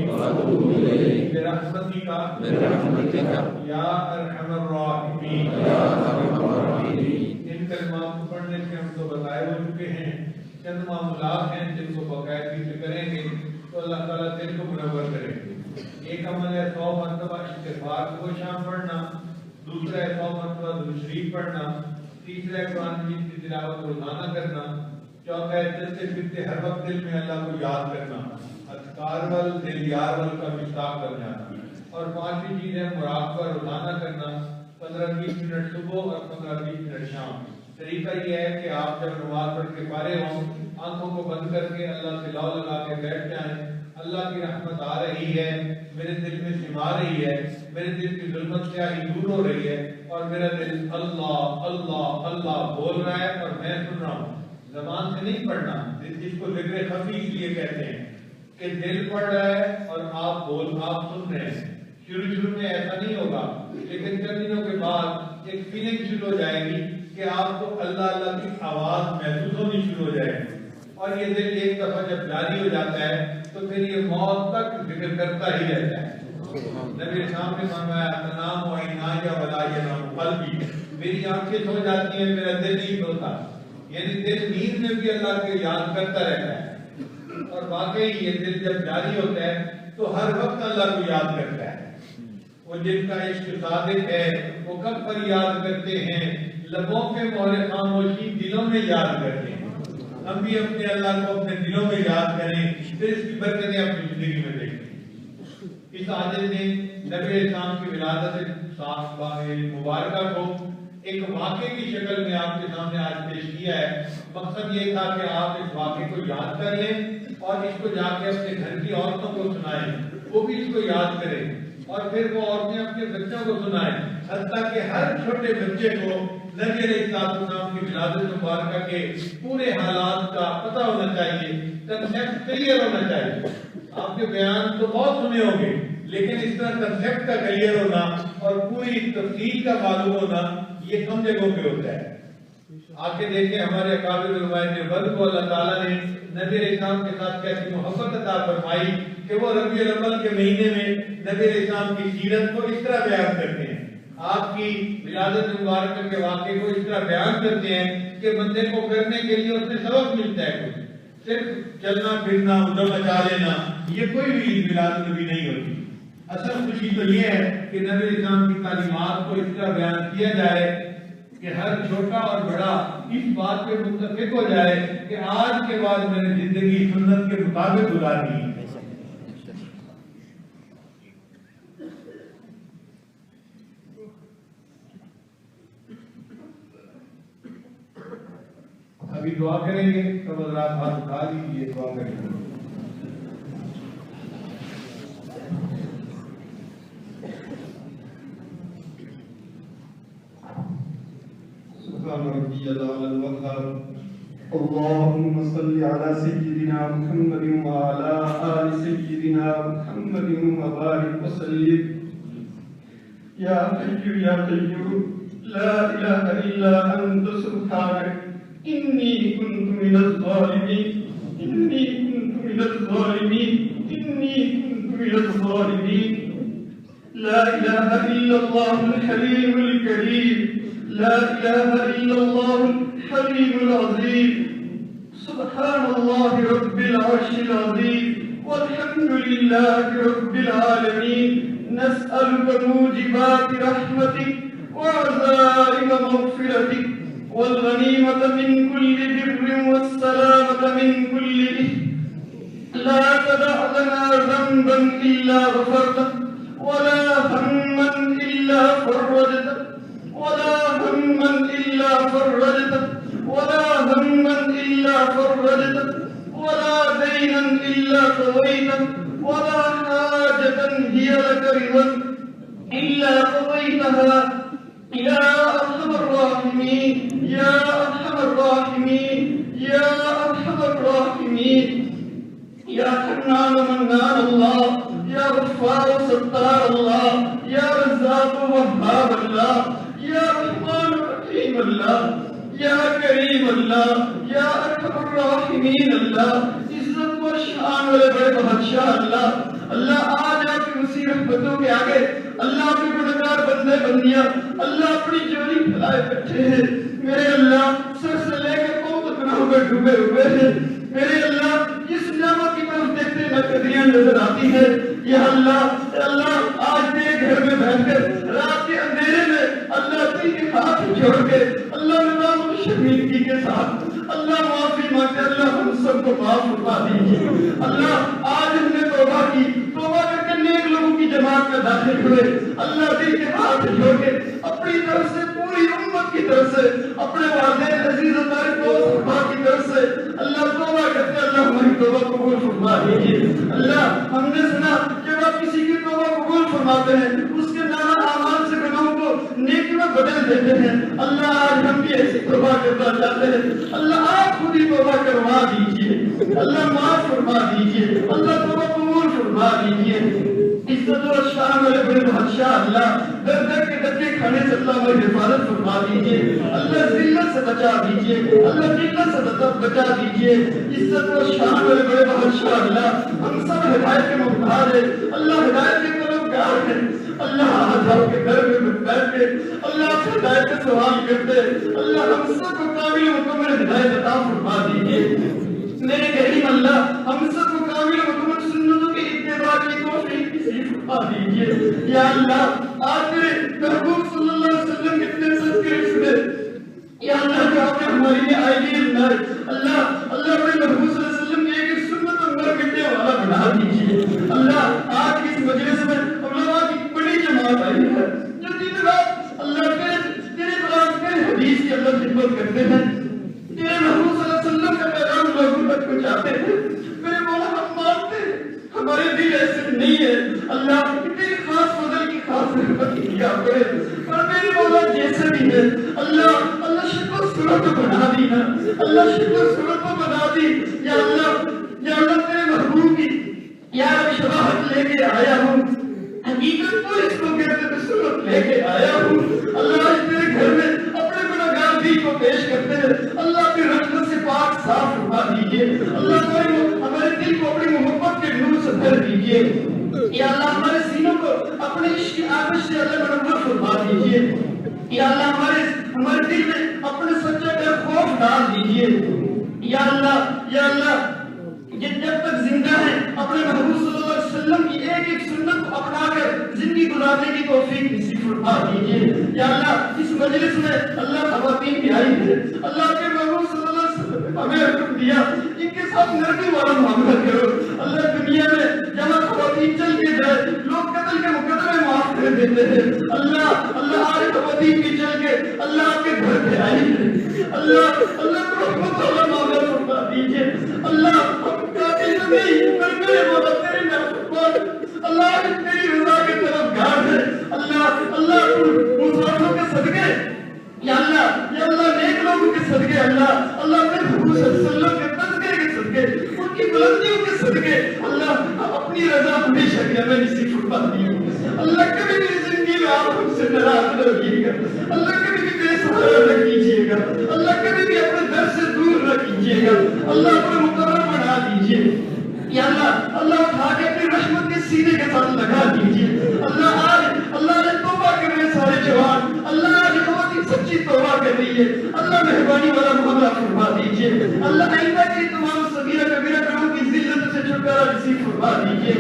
[SPEAKER 1] برحمتك يا أرحم الراحمين۔ ان کلمات کو پڑھنے سے ہم تو بتائے ہو چکے ہیں، چند معاملات ہیں جن کو باقاعدگی سے کریں گے تو اللہ تعالیٰ دل کو منور کریں گے۔ ایک عمل ہے 100 مرتبہ استغفار کو شام پڑھنا، شریف پڑھنا، تیسرا ہے قرآن مجید کی تلاوت روزانہ کرنا، چوتھا ہے چلتے پھرتے ہر وقت دل میں اللہ کو یاد کرنا، اذکار وال دل یار وال کا مشتاق بن جانا، اور پانچویں چیز ہے مراقبہ روزانہ کرنا، 15-20 منٹ صبح اور 15-20 منٹ شام۔ طریقہ یہ ہے کہ آپ جب نماز پڑھ کے فارغ ہوں، آنکھوں کو بند کر کے اللہ سے لاؤ لگا کے بیٹھ جائیں، اللہ کی رحمت آ رہی ہے، میرے دل میں سما رہی ہے، میرے دل کی ظلمت سیاہی دور ہو رہی ہے، اور میرا دل اللہ اللہ اللہ بول رہا ہے اور میں سن رہا ہوں۔ زبان سے نہیں پڑھنا، جس کو ذکر خفی اس لیے کہتے ہیں کہ دل پڑھ رہا ہے اور آپ سن رہے ہیں۔ شروع میں ایسا نہیں ہوگا، لیکن چند دنوں کے بعد ایک فیلنگ شروع ہو جائے گی کہ آپ کو اللہ اللہ کی آواز محسوس ہونی شروع ہو جائے گی، اور یہ دل ایک دفعہ جب جاری ہو جاتا ہے تو پھر یہ موت تک ذکر کرتا ہی رہتا ہے۔ نبی اسلام نے فرمایا تنام و عینایا ولا ینام قلبی، میری آنکھیں سو جاتی ہیں، میرا دل نہیں سوتا، یعنی دل نیند میں بھی اللہ کو یاد کرتا رہتا ہے، اور واقعی یہ دل جب جاری ہوتا ہے تو ہر وقت اللہ کو یاد کرتا ہے۔ وہ جن کا عشق صادق ہے وہ کب پر یاد کرتے ہیں، لبوں پہ مہر خاموشی دلوں میں یاد کرتے ہیں۔ ہم بھی اپنے اللہ کو اپنے دلوں میں یاد کریں، پھر اس کی برکتیں اپنی زندگی میں دیکھیں۔ اس حاجت نے نبی اسلام کی ولادت مبارکہ کو ایک واقعے کی شکل میں آپ کے سامنے آج پیش کیا ہے۔ مقصد یہ تھا کہ آپ اس واقعے کو یاد کر لیں اور اس کو جا کے اپنے گھر کی عورتوں کو سنائیں، وہ بھی اس کو یاد کریں، اور پھر وہ عورتیں اپنے بچوں کو سنائیں، حتیٰ کہ ہر چھوٹے بچے کو نبی علیہ السلام کی ولادت مبارکہ کے پورے حالات کا پتہ ہونا چاہیے، کنسیپٹ کلیئر ہونا چاہیے۔ آپ کے بیان تو بہت سنے ہوں گے، لیکن اس طرح کنسیپٹ کا کلیئر ہونا اور پوری تفصیل کا معلوم ہونا یہ کم جگہوں پہ ہوتا ہے۔ آگے دیکھیں ہمارے اکابر علماء دیوبند کو اللہ تعالیٰ نے نبی علیہ السلام کے ساتھ کیسی محبت عطا فرمائی کہ وہ ربیع الاول کے مہینے میں نبی علیہ السلام کی سیرت کو اس طرح بیان کرتے ہیں، آپ کی ولادت مبارکہ کے واقعے کو اس طرح بیان کرتے ہیں کہ بندے کو کرنے کے لیے اس سے سبق ملتا ہے۔ کوئی صرف چلنا پھرنا ادھر مچا لینا یہ کوئی بھی میلاد نبی نہیں ہوتی۔ اصل خوشی تو یہ ہے کہ نبی اسلام کی تعلیمات کو اس طرح بیان کیا جائے کہ ہر چھوٹا اور بڑا اس بات پہ متفق ہو جائے کہ آج کے بعد میں نے زندگی سنت کے مطابق گزارنی ہے۔ ابھی دعا کریں گے، سب حضرات ہاتھ اٹھا لیجیے، دعا کریں گے۔ سبحان ربی الاعلی الوقار، اللهم صل على سيدنا محمد وعلى آل سيدنا محمد وبارك وسلم۔ يا حي يا قيوم لا إله إلا أنت سبحانك إني كنت من الظالمين، إني كنت من الظالمين، إني كنت من الظالمين۔ لا إله إلا الله الحليم الكريم، لا إله إلا الله الحليم العظيم، سبحان الله رب العرش العظيم، والحمد لله رب العالمين۔ نسألك موجبات رحمتك وعزائم مغفرتك والغنيمة من كل بر والسلامة من كل إثم، لا تدع لنا ذنبا إلا غفرته، ولا هما إلا فرجته، ولا هما إلا فرجته، ولا هما إلا فرجته، ولا دينا إلا قضيته، ولا حاجة هي لك رضا إلا قضيتها يا أرحم الراحمين، يا أرحم الراحمين، يا أرحم الراحمين۔ يا حنان منان الله، يا غفار ستار الله، يا رزاق وهاب الله، يا رحمن رحيم الله، يا كريم الله، يا أرحم الراحمين الله۔ عزت و شان والے بڑے بادشاہ اللہ، اللہ آج آپ کی وسیع رحمتوں کے آگے اللہ اپنے گنہگار بندے بندیاں اللہ اپنی جوڑی پھیلائے بیٹھے ہیں۔ میرے اللہ سر سے لے کے پاؤں تک گناہوں میں ڈوبے ہوئے ہیں۔ میرے اللہ اس نعمت کی طرف دیکھتے نقدیاں نظر آتی ہے۔ یا اللہ آج میرے گھر میں بیٹھ کر رات کے اندھیرے میں اللہ تیرے ہاتھ
[SPEAKER 2] ہاتھ جوڑ کے اللہ نظام و شرمندگی کے ساتھ اللہ معافی مانگتے اللہ ہم سب کو معاف فرما دیجیے اللہ آج ہم نے توبہ کی توبہ کر کے نیک لوگوں کی جماعت میں داخل ہوئے اللہ دل کے ہاتھ جوڑ کے اپنی طرف سے پوری امت کی طرف سے اپنے والدین عزیز و طارق دوست احباب کی طرف سے اللہ توبہ کرتے اللہ ہماری توبہ قبول فرما دیجیے اللہ ہم نے سنا جب آپ کسی کی توبہ قبول فرماتے ہیں اس کے نامہ اعمال سے گناہوں کو نیکی میں بدل دیتے ہیں اللہ آج ہم بھی ایسی توبہ کرنا چاہتے ہیں اللہ آپ خود ہی توبہ کروا دیجیے اللہ معاف فرما دیجیے اللہ توبہ قبول فرما دیجیے عزت و شان والے بڑے بادشاہ اللہ در در کے دھکے کھانے سے اللہ ہماری حفاظت فرما دیجیے اللہ ذلت سے بچا دیجیے اللہ ذلت سے بچا دیجیے عزت و شان والے بڑے بادشاہ اللہ ہم سب ہدایت کے محتاج ہیں اللہ ہدایت کے طلبگار ہیں اللہ آج آپ کے گھر میں بیٹھ کے اللہ سے ہدایت کا سوال کرتے اللہ ہم سب کو کامل مکمل ہدایت عطا فرما دیجیے میرے کریم اللہ ہم سب کو کامل مکمل سنتوں کی اتباع کی توفیق نصیب فرما دیجیے یا اللہ آج میرے محبوب صلی اللہ علیہ وسلم کے اتنے تذکرے سنے یا اللہ جو آپ نے ہمارے لیے آئیڈیل بنائے اللہ اللہ اپنے محبوب صلی اللہ علیہ وسلم کی ایک سنت اور مر مٹنے والا بنا دیجیے اللہ آج کی اس مجلس میں علماء کی بڑی جماعت آئی ہے جو دن رات اللہ تیرے قرآن تیرے حدیث کی اللہ خدمت کرتے ہیں تیرے محبوب صلی اللہ علیہ وسلم کا پیغام لوگوں تک پہنچاتے ہیں میرے مولا ہم مانتے ہیں ہمارے دل ایسے نہیں ہے اللہ تیری خاص فضل کی خاص رحمت کی کیا کرے پر میرے مولا جیسے بھی ہے اللہ اللہ شکل صورت بنا دی نا اللہ شکل صورت بنا دی یا اللہ تیرے محبوب کی یا شباہت لے کے آیا ہوں حقیقت تو اس کو کہتے ہیں صورت لے کے آیا ہوں اللہ آج تیرے گھر میں اپنے گناہگار دل کو پیش کرتے ہیں اللہ اپنی رحمت سے پاک صاف فرما دیجیے اللہ ہمارے دل کو اپنی محبت کے نور سے بھر دیجیے یا اللہ ہمارے سینوں کو اپنے عشق کی آتش سے اللہ منور فرما دیجیے یا اللہ ہمارے دل میں اپنے سچے کا خوف ڈال دیجیے یا اللہ جب تک زندہ ہیں اپنے محبوب صلی اللہ علیہ وسلم کی ایک ایک سنت کو اپنا کر زندگی گزارنے کی توفیق نصیب فرما دیجیے یا اللہ اس مجلس میں اللہ خواتین بھی آئی ہے اللہ کے محبوب صلی اللہ علیہ وسلم نے ہمیں حکم دیا ان کے ساتھ نرمی والا معاملہ کرو اللہ دنیا میں جہاں خواتین چل کے جائے لوگ قتل کے مقدمے معاف کر دیتے ہیں اللہ آج خواتین کی چل کے اللہ آپ کے گھر پہ آئی ہے اللہ رحمت والا معاملہ فرما دیجیے اللہ اللہ تیری رضا کے طرف گاڑ ہے اللہ مسافروں کے صدقے یا اللہ نیک لوگوں کے صدقے اللہ اپنے محبوب صلی اللہ علیہ وسلم کے تذکرے کے صدقے ان کی بلندیوں کے صدقے اللہ اپنی رضا ہمیشہ کے ہمیں نصیب فرما دیجیے اللہ کبھی بھی زندگی میں آپ ہم سے ناراض نہ رہیے گا اللہ کبھی بھی بے سہارا نہ کیجیے گا اللہ کبھی بھی اپنے در سے دور نہ کیجیے گا اللہ اپنے مقرر بنا دیجیے یا اللہ اٹھا کے اپنی رحمت کے سینے کے ساتھ لگا دیجیے اللہ نے توبہ کر رہے سارے جوان اللہ آج خواتین سچی توبہ کر رہی ہے اللہ مہربانی والا معاملہ فرما دیجیے اللہ آئندہ کی تمام صغیرہ کبیرہ گناہوں کی ذلت سے چھٹکارا نصیب فرما دیجیے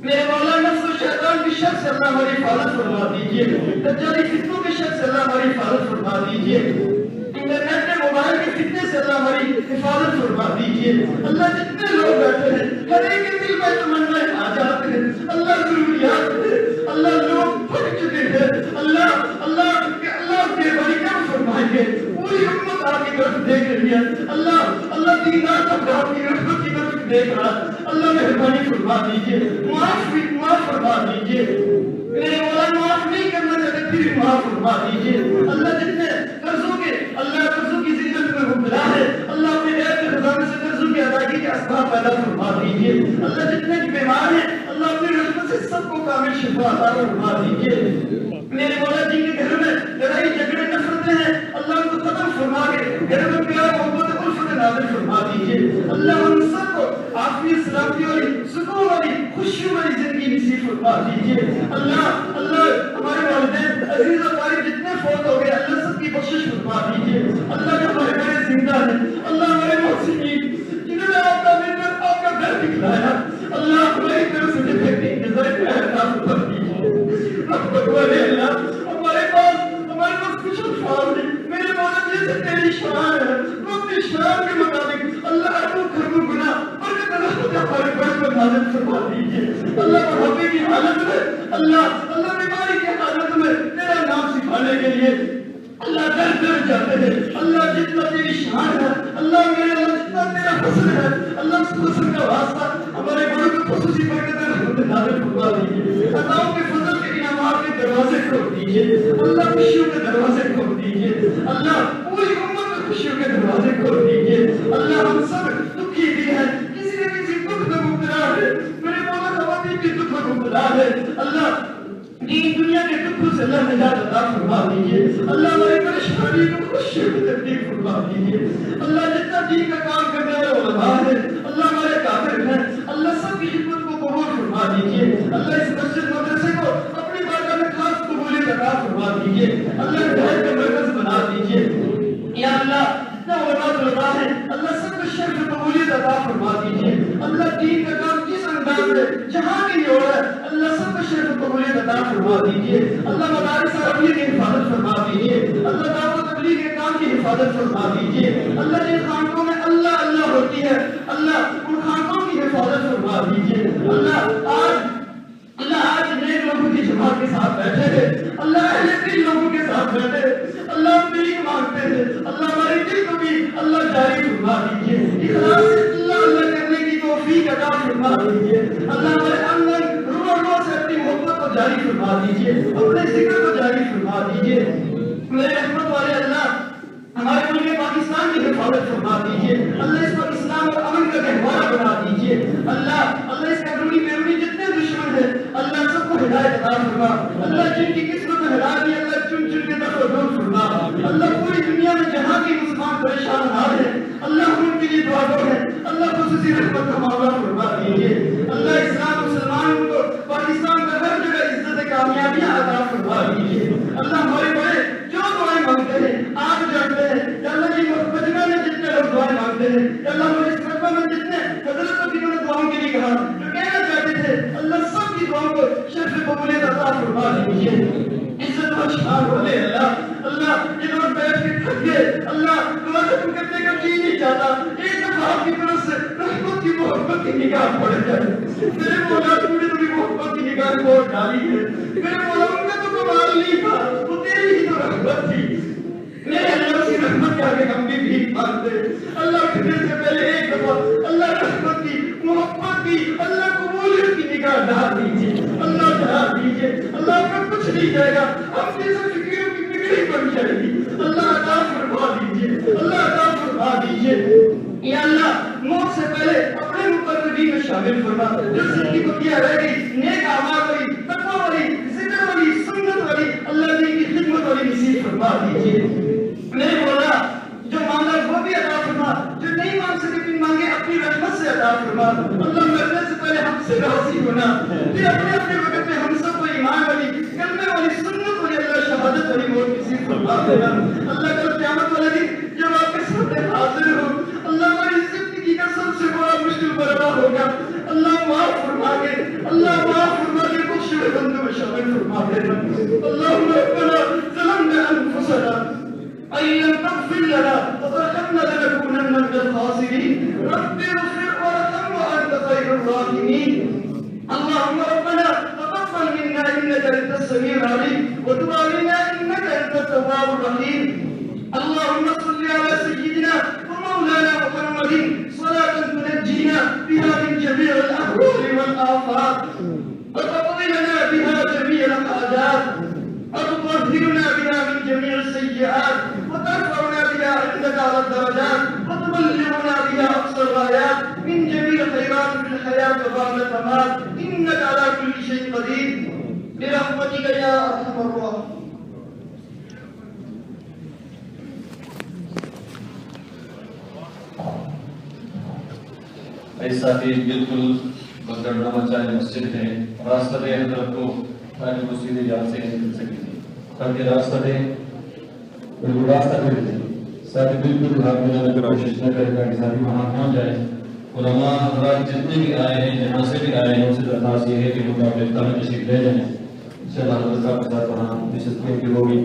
[SPEAKER 2] میرے مولا نفس و شیطان کی شر سے اللہ ہماری حفاظت فرما دیجیے دجالی فتنوں کی شر سے اللہ ہماری حفاظت فرما دیجیے انٹرنیٹ کے موبائل کے فتنے سے اللہ ہماری حفاظت فرما دیجیے اللہ جتنے لوگ بیٹھے ہیں ہر ایک کے دل میں تمنا حاجات ہیں اللہ ضروریات ہیں اللہ لوگ تھک چکے ہیں اللہ مہربانی کب فرمائیں گے پوری امت آپ کی طرف دیکھ رہی ہے اللہ دیندار سب آپ کی رحمت کی طرف دیکھ رہا اللہ مہربانی فرما دیجیے معاف فرما دیجیے میرے مولا معاف نہیں کرنا چاہتے پھر معاف فرما دیجیے اللہ جتنے قرضوں کی ذلت میں مبتلا ہے اللہ اپنے غیب کے خزانے سے قرضوں کی ادائیگی کے اسباب پیدا فرما دیجیے اللہ جتنے بیمار ہیں اللہ اپنی رحمت سے سب کو کامل شفا عطا فرما دیجیے میرے مولا جن کے گھر میں لڑائی جھگڑے نفرتیں ہیں اللہ ان کو ختم فرما کے گھر میں پیار محبت الفت نازل فرما دیجیے اللہ ہم سب کو عافیت سلامتی والی سکون والی خوشی والی زندگی نصیب فرما دیجیے اللہ ہمارے والدین عزیز و قریب جتنے فوت ہو گئے اللہ سب کی بخشش فرما دیجیے اللہ جو ہمارے بڑے زندہ ہیں اللہ ہمارے محسنین جنہوں نے آپ کا ملت آپ کا گھر دکھلایا اللہ ہماری طرف سے جتنے کی جزائے پہ احتاف فرما دیجیے رحمت والے اللہ ہمارے پاس کچھ الفاضل میرے مولا جیسے تیری شان ہے تو اپنی شان کے مطابق اللہ ارب و خرب و گناہ برکت اللہ خدا ہمارے بڑے کو نازل فرما دیجیے اللہ بڑھاپے کی حالت میں اللہ بیماری کی حالت میں تیرا نام سکھانے کے لیے اللہ در در جاتے ہیں اللہ جتنا تیری شان ہے اللہ میرے اللہ جتنا تیرا حسن ہے اللہ اس حسن کا واسطہ ہمارے بڑوں کو خصوصی برکت رحمت نازل فرما دیجیے عطاؤں کے فضل کے انعامات کے دروازے کھول دیجیے اللہ خوشیوں کے دروازے کھول دیجیے اللہ پوری امت میں خوشیوں کے دروازے کھول دیجیے اللہ ہم سب دکھی بھی ہیں کسی نہ کسی دکھ میں مبتلا ہے میرے مولا خواتین بھی دکھ میں مبتلا ہے اللہ دین دنیا کے دکھوں سے اللہ نجات عطا فرما دیجیے اللہ ہماری پریشانی کو خوشیوں میں تبدیل فرما دیجیے اللہ جتنا دین کا کام کرنے والے علماء ہیں اللہ ہمارے کافر ہیں اللہ سب کی خدمت کو قبول فرما دیجیے اللہ اس مسجد مدرسے کو اپنی بارگاہ میں خاص قبولیت عطا فرما دیجیے اللہ ہدایت کا مرکز بنا دیجیے یا اللہ جتنا علماء طلباء ہیں اللہ سب کو شرف قبولیت عطا فرما دیجیے اللہ دین کا کام کس انداز میں جہاں بھی ہو رہا ہے اللہ سب کو شرف قبولیت عطا فرما دیجیے اللہ مدارس عربیہ کی حفاظت فرما دیجیے اللہ دعوت و تبلیغ کے کام کی حفاظت فرما دیجیے اللہ جن خانقوں میں اللہ اللہ ہوتی ہے اللہ ان خانقوں کی حفاظت فرما دیجیے اللہ آج نیک لوگوں کی جماعت کے ساتھ بیٹھے ہیں اللہ اہل دل لوگوں کے ساتھ بیٹھے ہیں اللہ بھیک مانگتے ہیں اللہ ہمارے دل کو بھی اللہ جاری فرما دیجیے اخلاص سے اللہ کرنے کی توفیق عطا فرما دیجیے اللہ ہمارے اندر روح سے اپنی محبت کو جاری فرما دیجیے اپنے ذکر کو جاری فرما دیجیے میرے رحمت والے اللہ ہمارے ملک پاکستان کی حفاظت فرما دیجیے اللہ اس پر اسلام اور امن کا گہوارہ بنا دیجیے اللہ اس کا روی بیرونی جتنے دشمن ہیں اللہ سب کو ہدایت عطا فرما اللہ جن کی قسمت میں ہدایت دی اللہ چن چن کے دفع دور فرما اللہ پوری دنیا میں جہاں کی مسلمان پریشان حال ہیں اللہ ان کے لیے دعا دو ہے اللہ خصوصی رحمت کا معاملہ فرما دیجیے اللہ اسلام مسلمان کو پاکستان میں ہر جگہ عزت کامیابیاں عطا فرما دیجیے اللہ ہمارے بڑے جو دعائیں مانگتے ہیں آپ جانتے ہیں یا اللہ جی مجمع میں جتنے لوگ دعائیں مانگتے ہیں یا اللہ ہمارے اس مجمع میں جتنے حضرت کو جنہوں نے دعاؤں کے لیے کہا جو کہنا چاہتے تھے اللہ سب کی دعاؤں کو شرف قبولیت عطا فرما دیجیے عزت و شان والے اللہ یہ لوگ بیٹھ کے تھک گئے اللہ دعا ختم کرنے کا جی نہیں چاہتا ایک دفعہ آپ کی طرف سے رحمت کی محبت کی نگاہ پڑ جائے میرے مولا تم نے تمہیں محبت کی نگاہ کو ڈالی ہے میرے مولا ان کا تو کمال نہیں تھا وہ تیری ہی تو رحمت تھی میرے اللہ کی رحمت کے آگے ہم بھی بھیک مانگتے اللہ اٹھنے سے پہلے ایک دفعہ اللہ رحمت کی محبت کی اللہ قبولیت کی نگاہ ڈال دیجیے اللہ ڈال دیجیے اللہ کا کچھ نہیں جائے گا ہم جیسے فکریوں کی بگڑی بن جائے گی اللہ عطا فرما دیجیے اللہ عطا فرما دیجیے یا اللہ موت سے پہلے اپنے مقربین میں شامل فرما جو زندگی کو کیا رہ گئی نیک اعمال والی تقوی والی ذکر والی سنت والی اللہ دین کی خدمت والی نصیب فرما دیجیے میرے مولا جو مانگا وہ بھی عطا فرما جو نہیں مانگ سکے بھی مانگے اپنی رحمت سے عطا فرما اللہ مرنے سے پہلے ہم سے راضی ہونا پھر اپنے اپنے وقت میں ہم سب کو ایمان والی کلمے والی سنت والی اللہ شہادت والی موت نصیب فرما دینا اللہ کل قیامت والے دن جب آپ کے سامنے حاضر ہو اللہ ہماری زندگی کا سب سے بڑا مشکل مرحلہ ہوگا اللہ معاف فرما کے بخش ہوئے بندوں میں شامل فرما دینا اللہم ربنا ظلمنا انفسنا ان لم تغفر لنا وترحمنا لنكونن من الخاسرين رب اغفر وارحم وانت خير الراحمين اللهم ربنا تقبل منا انك انت السميع العليم وتب علينا انك انت التواب الرحيم اللهم صل على سيدنا ومولانا محمد صلاة تنجينا بها من جميع الاهوال والآفات وتقضي لنا بها جميع الحاجات وتطهرنا بها من جميع السيئات وترفعنا بها عندك على الدرجات وتبلغنا بها اقصى الغايات من جميع الخيرات في الحياة وبعد الممات انك على كل شيء قدير برحمتك يا ارحم الراحمين
[SPEAKER 3] ایسا بھی بالکل بگڑنا مچائے مسجد ہے راستہ دے حضرت کو تاکہ وہ سیدھے یہاں سے نکل سکے تاکہ راستہ دے بالکل راستہ کر دیں ساتھ بالکل ہاتھ ملانے کی کوشش نہ کرے تاکہ ساتھی وہاں پہنچ جائے علماء حضرات جتنے بھی آئے ہیں جہاں سے بھی آئے ہیں ان سے درخواست یہ ہے کہ وہ اپنے تمہیں تشریف لے جائیں انشاءاللہ حضرت صاحب کے ساتھ وہاں نشست کی ہوگی